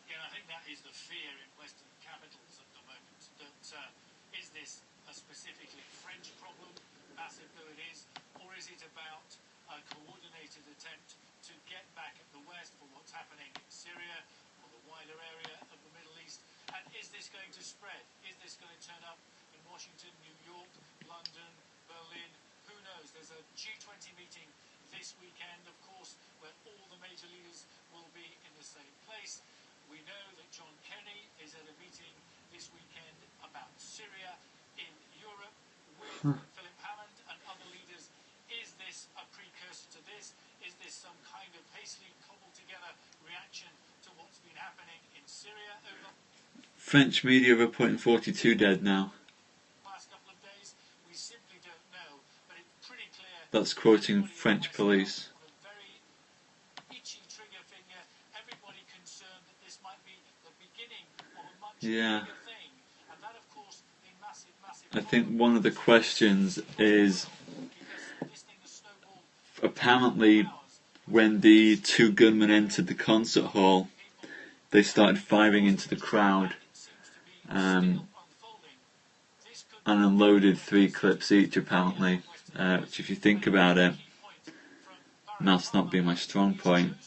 Yeah, I think that is the fear in Western capitals at the moment, that is this a specifically French problem, massive though it is, or is it about a coordinated attempt to get back at the West for what's happening in Syria or the wider area of the Middle East? And is this going to spread? Is this going to turn up in Washington, New York, London, Berlin? Who knows? There's a G20 meeting this weekend, of course, where all the major leaders will be in the same place. We know that John Kerry is at a meeting this weekend about Syria in Europe with Philip Hammond and other leaders. Is this a precursor to this? Is this some kind of hastily cobbled together reaction to what's been happening in Syria over
French media reporting 42 dead now.
the last couple of days? We simply don't know, but it's pretty clear.
That's quoting French police.
On a very itchy trigger finger, everybody concerned that this might be the beginning of a much
Yeah.
bigger thing, and that, of course, a massive
I think one of the questions is,
because this thing has snowballed
apparently when the 2 gunmen entered the concert hall, they started firing into the crowd, and unloaded 3 clips each apparently, which if you think about it, and that's not being my strong point,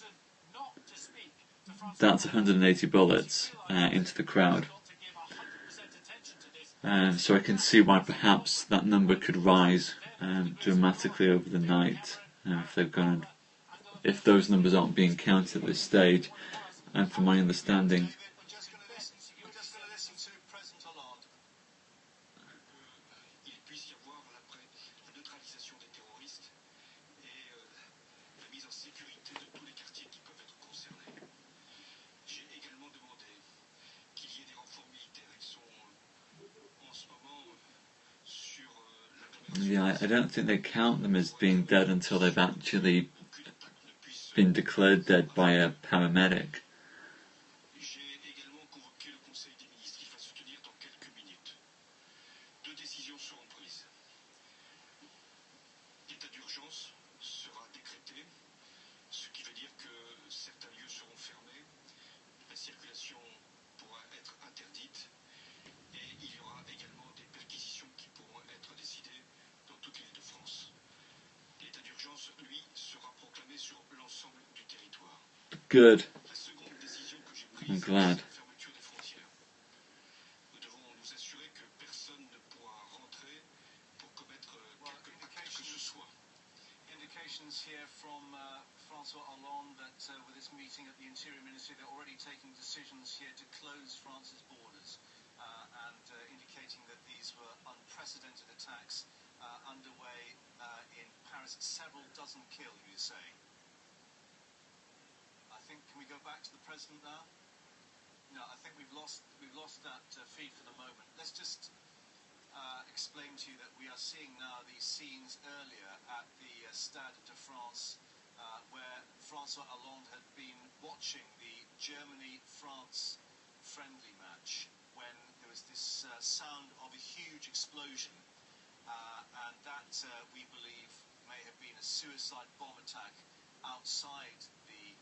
that's 180 bullets into the crowd. So I can see why perhaps that number could rise dramatically over the night, if those numbers aren't being counted at this stage. And from my understanding,
We're just going to listen to President Hollande.
Il puisse y avoir la neutralisation des terroristes et la mise en sécurité de tous les quartiers qui peuvent être concernés. J'ai également demandé qu'il y ait des renforts militaires. Ils sont en ce moment sur l'agglomération.
yeah, I don't think they count them as being dead until they've actually been declared dead by a paramedic.
J'ai également convoqué le Conseil des ministres. Il va se tenir dans quelques minutes. 2 décisions seront prises. L'état d'urgence sera décrété, ce qui veut dire que certains lieux seront fermés, la circulation pourra être interdite et il y aura également des perquisitions qui pourront être décidées dans toutes les villes de France. L'état d'urgence, lui, sera proclamé sur l'ensemble du territoire.
Good.
La seconde décision que j'ai
I'm
prise,
glad.
c'est la fermeture des frontières. Nous devons nous assurer que personne ne pourra rentrer pour commettre quelque acte que ce soit.
Indications here from François Hollande that with this meeting at the Interior Ministry, they're already taking decisions here to close France's borders. stating that these were unprecedented attacks underway in Paris. Several dozen killed, you say? I think, can we go back to the president now? No, I think we've lost that feed for the moment. Let's just explain to you that we are seeing now these scenes earlier at the Stade de France, where François Hollande had been watching the Germany-France friendly match when there was this sound of a huge explosion, and that we believe may have been a suicide bomb attack outside the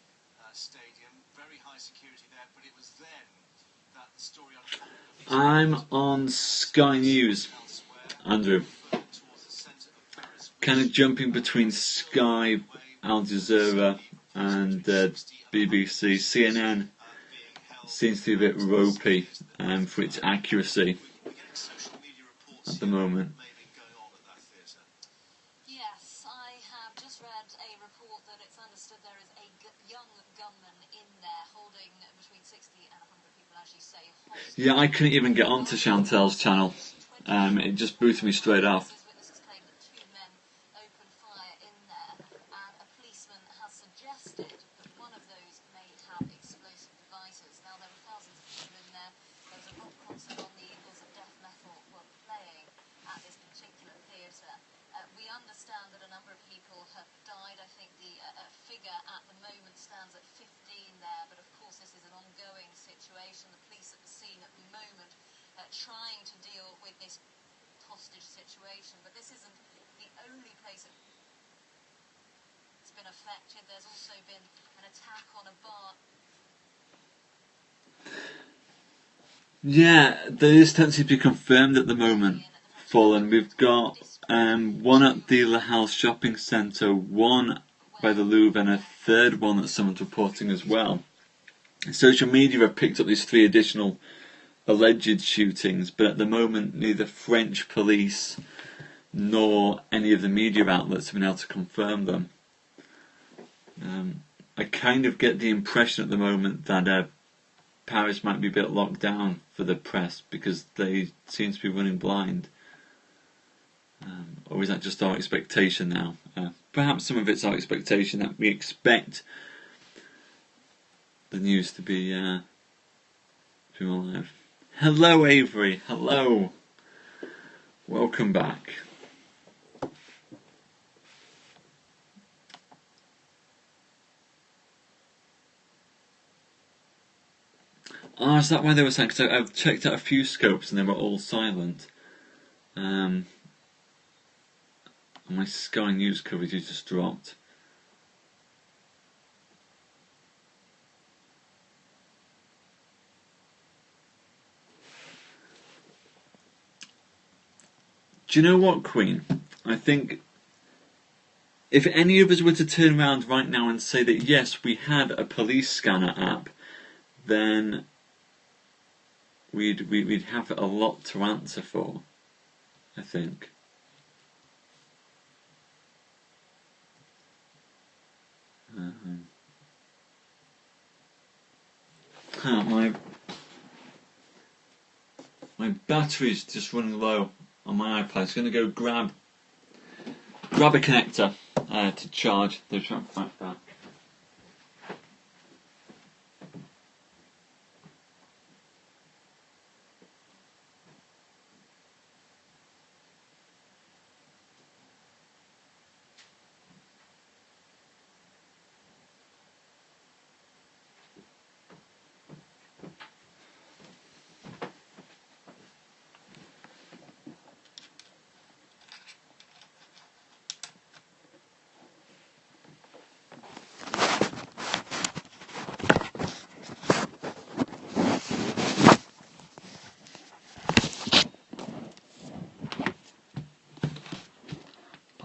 stadium. Very high security there, but it was then that the story unfolded.
I'm on Sky News, Andrew. Kind of jumping between Sky, Al Jazeera and BBC. CNN seems to be a bit ropey for its accuracy at the moment.
Yes, I have just read a report that it's understood there is a young gunman in there holding between 60 and 100 people, as you say, hostage.
Yeah, I couldn't even get onto Chantel's channel. It just booted me straight off.
Witnesses claim that two men opened fire in there, and a policeman has suggested that one of those may have explosive devices. Now, there were thousands of people in there. There was a rock concert on, the Eagles of Death Metal were playing at this particular theatre. We understand that a number of people have died. I think the figure at the moment stands at 15 there, but of course this is an ongoing situation. The police at the scene at the moment trying to deal with this hostage situation, but this isn't the only place it's been affected. There's also been an attack on a bar.
Yeah, those don't seem to be confirmed at the moment, Fallen. We've got one at the La Halle shopping centre, one by the Louvre, and a third one that someone's reporting as well. Social media have picked up these 3 additional alleged shootings, but at the moment neither French police nor any of the media outlets have been able to confirm them. I kind of get the impression at the moment that Paris might be a bit locked down for the press because they seem to be running blind. Or is that just our expectation now? Perhaps some of it's our expectation that we expect the news to be more live. Hello, Avery. Hello. Welcome back. Oh, is that why they were saying? Because I've checked out a few scopes and they were all silent. My Sky News coverage has just dropped. Do you know what, Queen? I think if any of us were to turn around right now and say that yes, we had a police scanner app, then we'd have a lot to answer for, I think. My battery's just running low on my iPad. It's going to go grab a connector to charge the right back.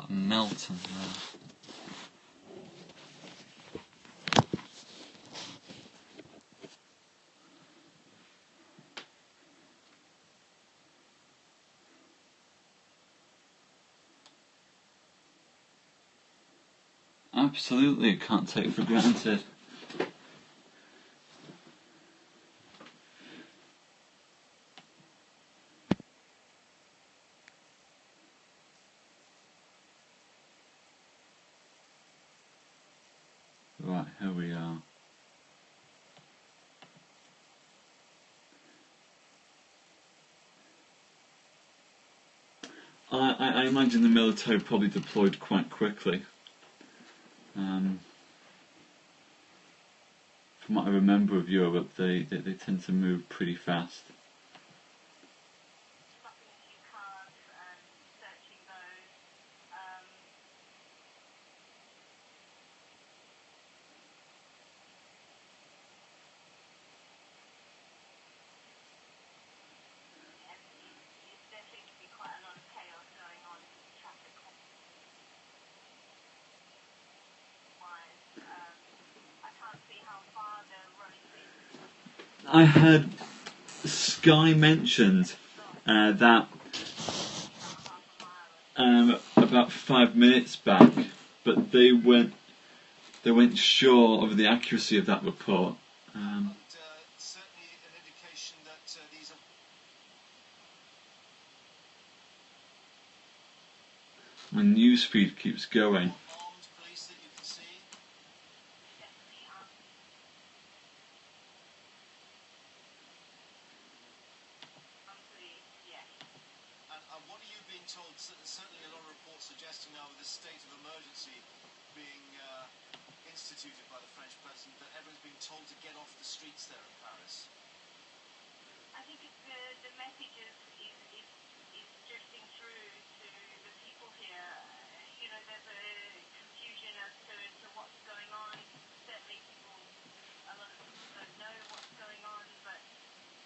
Melton there. Absolutely can't take for granted. I imagine the military probably deployed quite quickly. From what I remember of Europe, they tend to move pretty fast.
Stopping a few cars and searching those. There seems to be quite a lot of chaos going on traffic wise. I can't see how far the road is.
I heard Sky mentioned that about 5 minutes back, but they went sure of the accuracy of that report.
Certainly an indication that these are
My newsfeed keeps going.
armed police that you can see.
Definitely police, yes.
And what are you being told? Certainly a lot of reports suggesting now with the state of emergency being instituted by the French president that everyone's being told to get off the streets there in Paris.
I think the message is drifting through to the people here. You know, there's a confusion as to what's going on. Certainly a lot of people don't know what's going on, but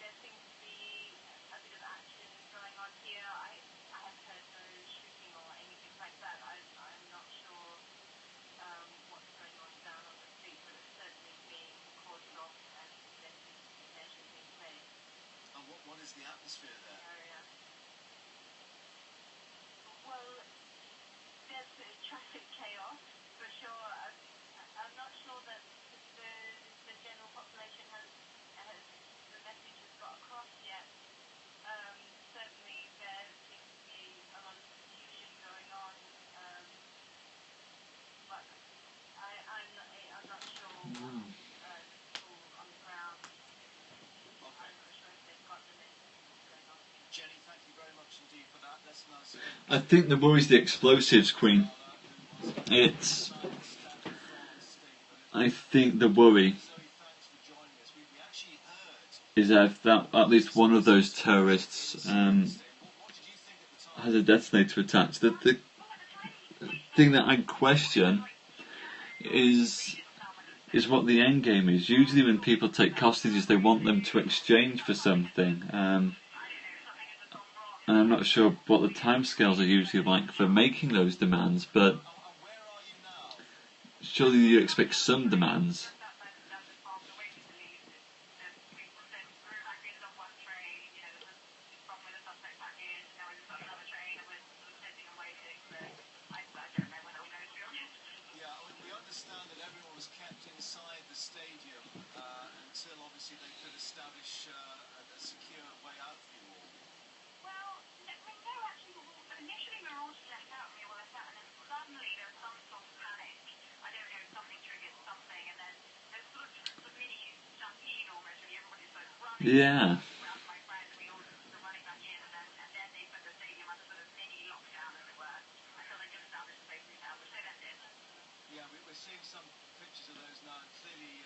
there seems to be a bit of action going on here. I haven't heard no shooting or anything like that. I'm not sure what's going on down on the street, but it's certainly being cordoned off and there seems to be measures in place
And what is the atmosphere
in
there?
the area. Well, there's traffic chaos for sure. I'm not sure that the general population has the message has got across yet. Certainly there seems to be a lot of confusion going on, but I'm not sure what the people on the ground. I'm not sure if they've got the message of what's going on here.
Jenny, thank you very much indeed for that. That's nice.
I think the worry's the explosives, Queen. It's. I think the worry
Zoe, thanks for joining us. We actually heard.
is that at least one of those terrorists
What did you think at the time?
has a detonator attached. The thing that I question is what the end game is. Usually when people take hostages, they want them to exchange for something. And I'm not sure what the timescales are usually like for making those demands, but
And where are you now?
surely you expect some demands.
Yeah, we understand that everyone was kept inside the stadium until obviously they could establish a secure way out for you all.
Well, no, actually, initially we were all just left out, and we were left out, and then suddenly there was some sort of panic. I don't know, something triggered something, and then there's sort of mini stampede almost, really. Everybody's sort of running.
Yeah.
Around my friends, we all just sort of running back in, and then they put the stadium under sort of mini lockdown, as it were, until they could establish the safety now, which they then did.
Yeah, we're seeing some pictures of those now, and clearly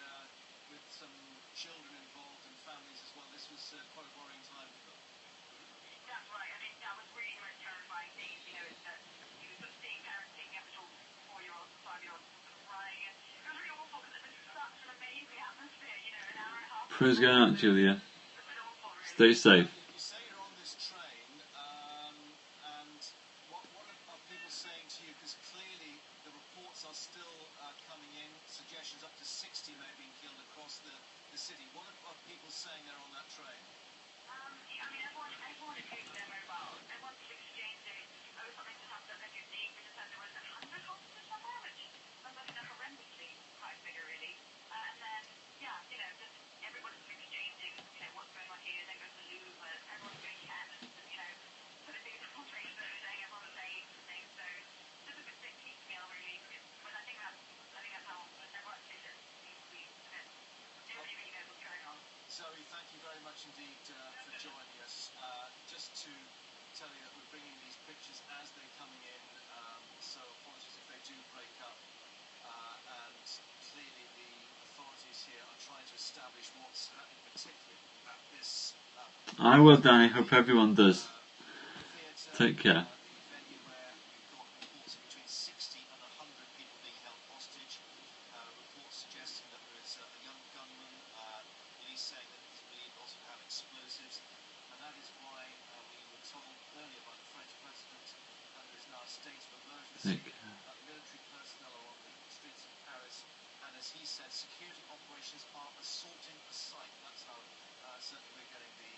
with some children involved and families as well. This was quite a worrying time for them.
That's right. I mean, that was really the most terrifying thing. You know, that you were sort of seeing parents taking up little 4-year-olds and 5-year-olds sort of running. And it was really awful because it was such an amazing atmosphere. You know, an hour and a half.
Prayers going out, Julia.
It was awful, really.
Stay safe.
You say you're on this train, and what are people saying to you? Because clearly the reports are still coming in, suggestions up to 60 may have been killed across the city. What are people saying there on that train?
I mean, everyone is taking their mobiles. Everyone's exchanging. Oh, something just happened at Legacy. We just heard there was 100 hostages somewhere, which sounds like a horrendously high figure, really. And then, yeah, you know, just everybody's exchanging, you know, what's going on here. Then goes to Louvre, and everyone's doing chats, and, you know, putting things on Facebook saying everyone's safe and things. So just a bit piecemeal, really. But I think that's how everyone sees it. Nobody really knows what's going on.
Zoe, thank you very much indeed for joining us. Just to tell you that we're bringing these pictures as they're coming in, so apologies if they do break up. And clearly the authorities here are trying to establish what's happening, particularly at this
I will, Danny. Hope everyone does.
theatre.
Take care.
The venue where we've got reports of between 60 and 100 people being held hostage. Reports suggesting that there is a young gunman, police saying that he's believed also to have explosives. And that is why we were told earlier by the French president that there is now a state of emergency. Military personnel are on the streets of Paris. And as he said, security operations are assaulting a site. That's how certainly we're getting the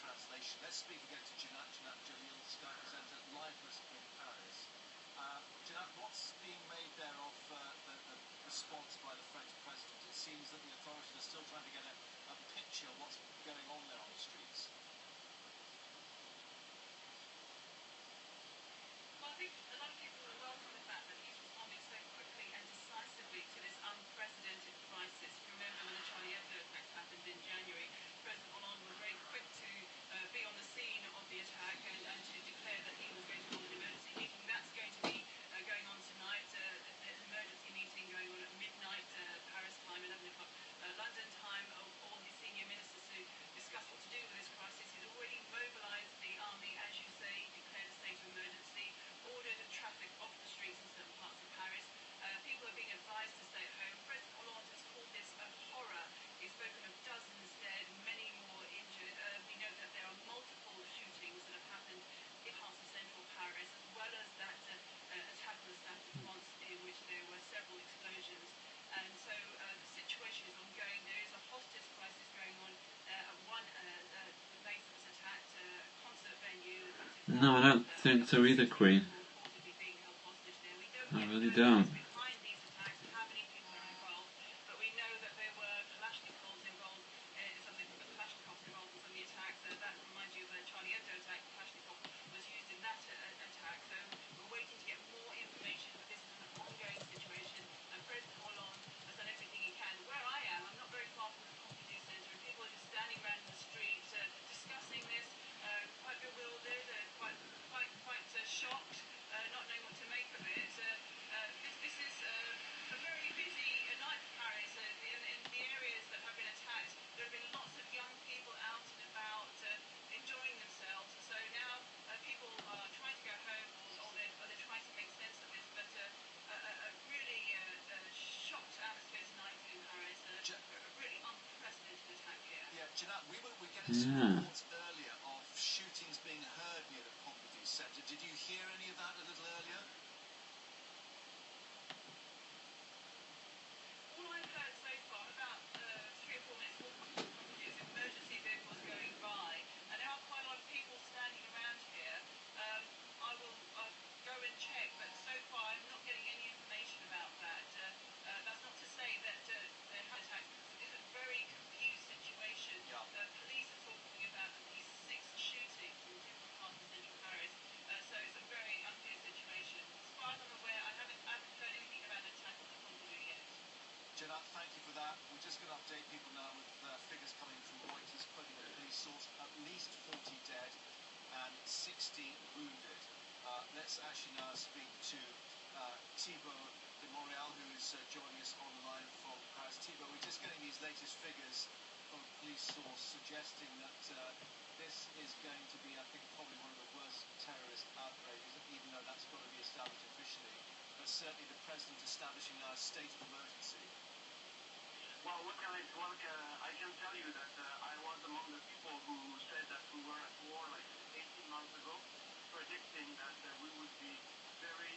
translation. Let's speak again to Janat Jalil, Sky presenter, live for us in Paris. Janat, what's being made there of the response by the French president? It seems that the authorities are still trying to get a picture of what's going on there on the streets.
Well, I think a lot of people will welcome the fact that he's responding so quickly and decisively to this unprecedented crisis. Remember when the Charlie Hebdo attacks happened in January, President Hollande was very quick to be on the scene of the attack and to declare that he was going to hold an emergency meeting. That's going to be going on tonight. There's an emergency meeting going on at midnight, Paris time, 11 o'clock London time, of all his senior ministers to discuss what to do with this crisis. He's already mobilised the army, as you say, declared a state of emergency, ordered traffic off the streets in certain parts of Paris. People are being advised to stay at home. President Hollande has called this a horror. He's spoken of dozens dead, many more injured. We know that there are multiple shootings that have happened in parts of central Paris, as well as that attack on the Stade de France in which there were several explosions. And so the situation is ongoing. There is a hostage crisis going on at one place that was attacked, a concert venue.
No, I don't think so either, Queen. I really don't.
Behind these attacks, how many people are involved? But we know that there were Kalashnikovs involved in some of the Kalashnikovs involved in some of the attacks. That reminds you of the Charlie Hebdo attack. Kalashnikov was used in that attack. So we're waiting to get more information. But this is an ongoing situation, and President Hollande has done everything he can. Where I am, I'm not very far from the Pompidou Centre, and people are just standing around in the street discussing this, quite bewildered, quite shocked, not knowing what to make of it. This is a very busy night for Paris. In the areas that have been attacked, there have been lots of young people out and about enjoying themselves. And so now people are trying to go home, or they're trying to make sense of this. But a really shocked atmosphere tonight in Paris. A really unprecedented attack here.
Yeah, Janat, we were getting some reports earlier of shootings being heard near the Pompidou Centre. Did you hear any of that a little earlier?
All I've heard so far, about 3 or 4 minutes walk from Pompidou, is emergency vehicles going by, and there are quite a lot of people standing around here. I will go and check, but so far I'm not getting any information about that. That's not to say that there have attacks. It's a very confused situation. Police are talking about at least 6 shootings in different parts of central Paris, so it's a very unclear situation. As far as I'm aware, I haven't heard anything about an attack on the Pompidou yet.
Janat, thank you for that. We're just going to update people now with figures coming from Reuters, quoting a police source, at least 40 dead and 60 wounded. Let's actually now speak to Thibault de Montreal, who is joining us on the line from Paris. Thibault, we're just getting these latest figures from a police source suggesting that this is going to be, I think, probably one of the worst terrorist outrages, even though that's got to be established officially. But certainly the president establishing now a state of emergency.
Well, I can tell you that I was among the people who said that we were at war like 18 months ago, predicting that we would be very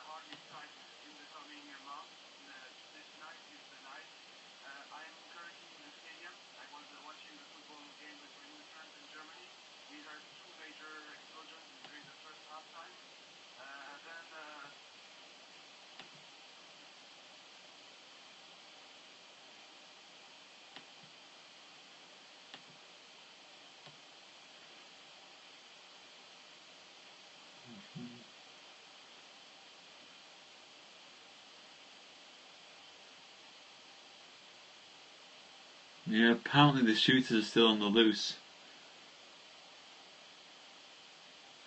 hardly strike in the coming months. This night is the night. I am currently in the stadium. I was watching the football game between France and Germany. We heard 2 major explosions during the first half time. Then
Yeah, apparently the shooters are still on the loose.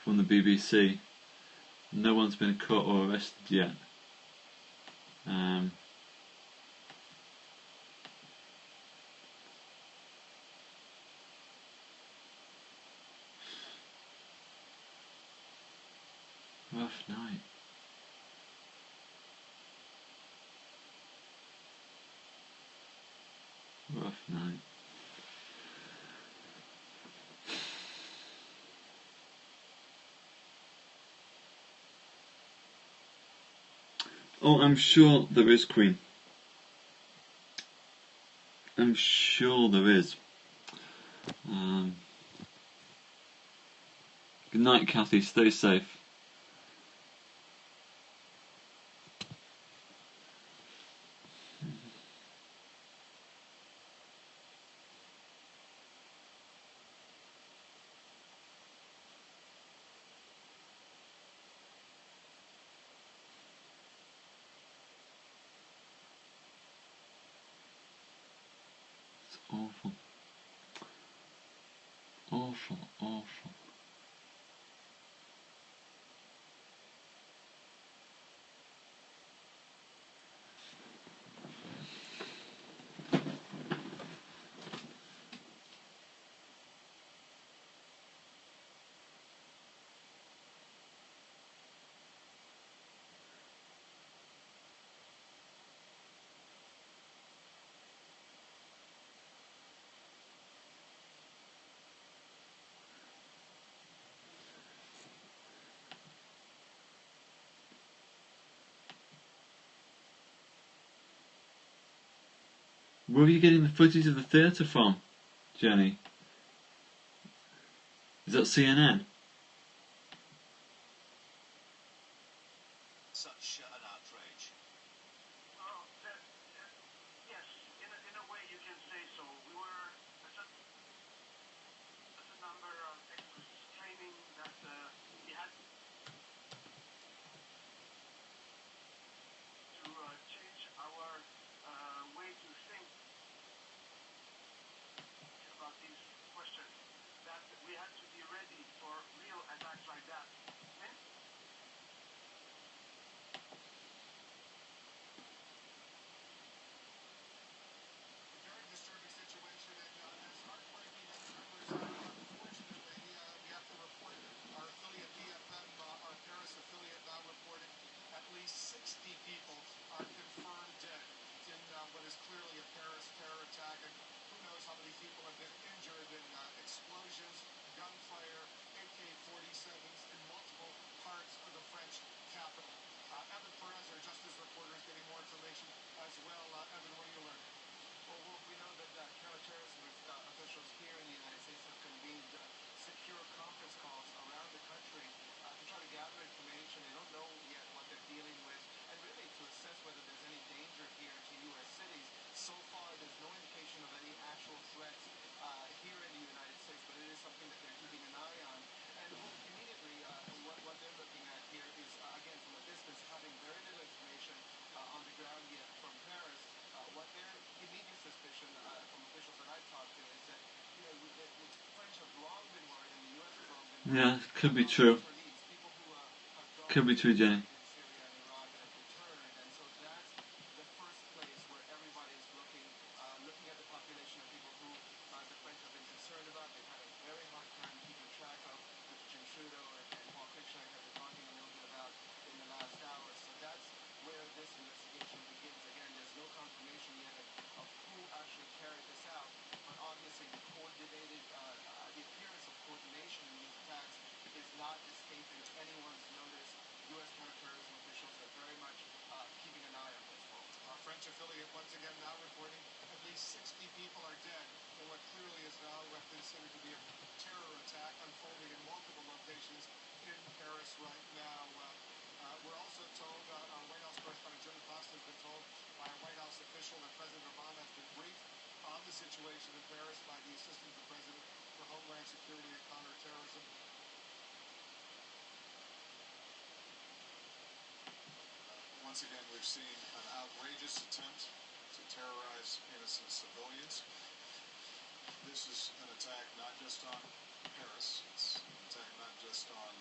From the BBC. No one's been caught or arrested yet. Rough night. Rough night. Oh, I'm sure there is, Queen. I'm sure there is. Good night, Kathy. Stay safe. It's awful. Awful, awful. Where are you getting the footage of the theatre from, Jenny? Is that CNN?
Such an outrage.
Well, yes, in a way you can say so. We were such a number of experts claiming that we had to change our way to think about these questions. That we had to be ready for real attacks like that.
Very disturbing situation, and as heartbreaking as the numbers are, unfortunately, we have to report our affiliate PFM, our Paris affiliate, now reporting at least 60 people are confirmed dead in what is clearly a Paris terror attack, and who knows how many people have been injured in explosions, gunfire, AK-47s in multiple parts of the French capital. Evan Perez, our Justice reporter, is getting more information as well. Evan, what are you learning?
Well, Wolf, we know that counterterrorism officials here in the United States have convened secure conference calls around the country to try to gather information. They don't know yet what they're dealing with, and really to assess whether there's any danger here to U.S. cities. So far, there's no indication of any actual threats here in the United States, but it is something that they're keeping an eye on. And Wolf, immediately, what they're looking at here is, again, from a distance, having very little information on the ground yet from Paris. What their immediate suspicion from officials that I've talked to is that, the French have long been worried, and the U.S. has long been worried.
Yeah, could be true.
People who have gone
Could be true, Jenny.
in Syria and Iraq and have returned, and so that's the first place where everybody is looking at the population of people who the French have been concerned about. They've had a very hard time keeping track of, which Jim Trudeau and Paul Cruikshank have been talking a little bit about in the last hour. So that's where this investigation begins. Again, there's no confirmation yet of who actually carried this out, but obviously the appearance of coordination in these attacks is not escaping anyone's notice. U.S. counterterrorism officials are very much keeping an eye on this.
Our French affiliate once again now reporting at least 60 people are dead in what clearly is now considered to be a terror attack unfolding in multiple locations in Paris right now. We're also told, our White House correspondent Jimmy Costa has been told by a White House official that President Obama has been briefed on the situation in Paris by the Assistant to the President for Homeland Security and Counterterrorism.
Once again, we've seen an outrageous attempt to terrorize innocent civilians. This is an attack not just on Paris, it's an attack not just on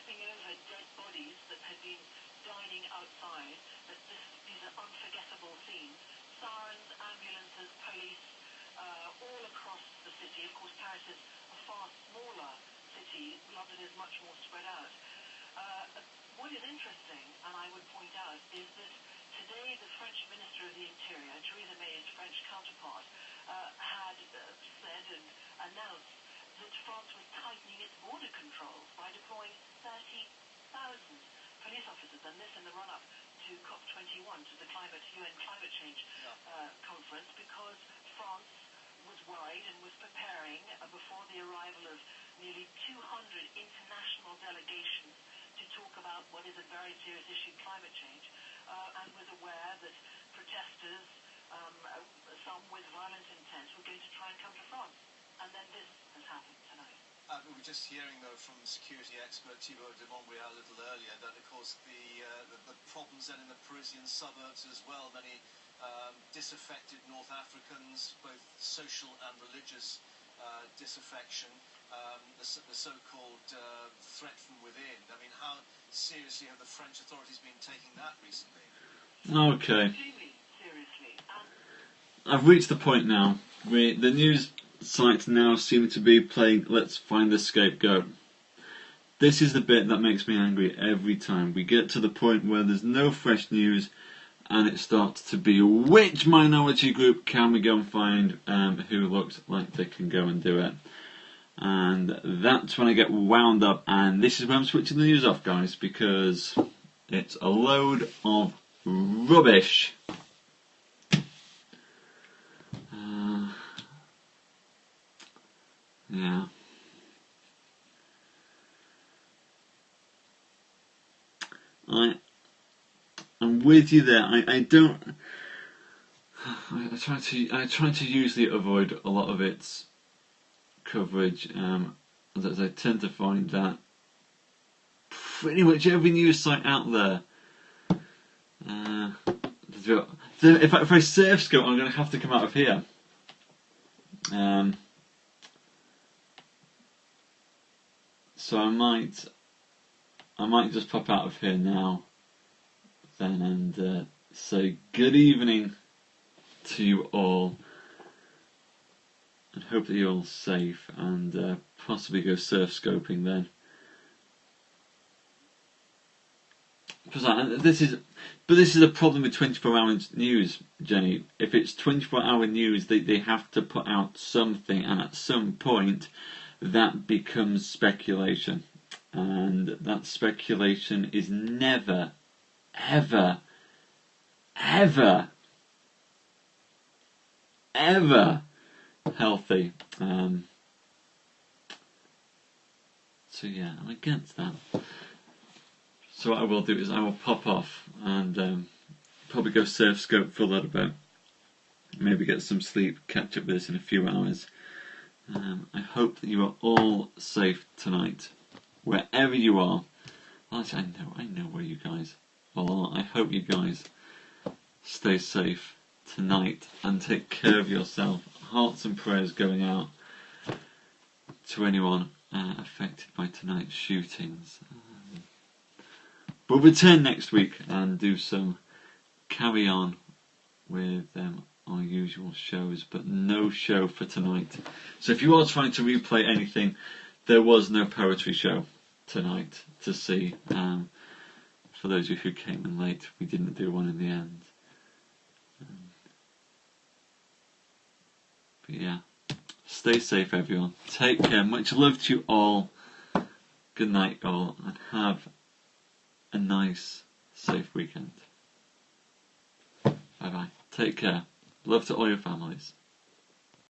tripping over dead bodies that had been dining outside. That these are unforgettable scenes. Sirens, ambulances, police, all across the city. Of course, Paris is a far smaller city. London is much more spread out. What is interesting, and I would point out, is that today the French Minister of the Interior, Theresa May's French counterpart, had said and announced that France was tightening its border controls by deploying 30,000 police officers, and this in the run-up to COP21, to the UN climate change conference, because France was worried and was preparing before the arrival of nearly 200 international delegations to talk about what is a very serious issue, climate change, and was aware that protesters, some with violent intent, were going to try and come to France. And then this has happened tonight.
We were just hearing, though, from security expert Thibault de Montbrial a little earlier that, of course, the problems then in the Parisian suburbs as well, many disaffected North Africans, both social and religious disaffection, the so-called threat from within. I mean, how seriously have the French authorities been taking that recently?
Okay.
Extremely seriously.
I've reached the point now where the news sites now seem to be playing "Let's find the scapegoat." This is the bit that makes me angry every time. We get to the point where there's no fresh news and it starts to be which minority group can we go and find who looks like they can go and do it. And that's when I get wound up, and this is where I'm switching the news off, guys, because it's a load of rubbish. Yeah. I'm with you there. I try to usually avoid a lot of its coverage, as I tend to find that pretty much every news site out there. If I surf scope, I'm going to have to come out of here. So I might just pop out of here now, then, and say good evening to you all, and hope that you're all safe, and possibly go surf scoping then. Because this is a problem with 24-hour news, Jenny. If it's 24-hour news, they have to put out something, and at some point that becomes speculation, and that speculation is never, ever, ever, ever healthy. So yeah, I'm against that. So what I will do is I will pop off and probably go surf scope for a little bit, maybe get some sleep, catch up with this in a few hours. I hope that you are all safe tonight, wherever you are. Well, actually, I know where you guys all are. I hope you guys stay safe tonight and take care of yourself. Hearts and prayers going out to anyone affected by tonight's shootings. We'll return next week and do some carry on with our usual shows, but no show for tonight. So if you are trying to replay anything, there was no poetry show tonight to see. For those of you who came in late, we didn't do one in the end. But yeah, stay safe everyone. Take care. Much love to you all. Good night all, and have a nice, safe weekend. Bye bye. Take care. Love to all your families.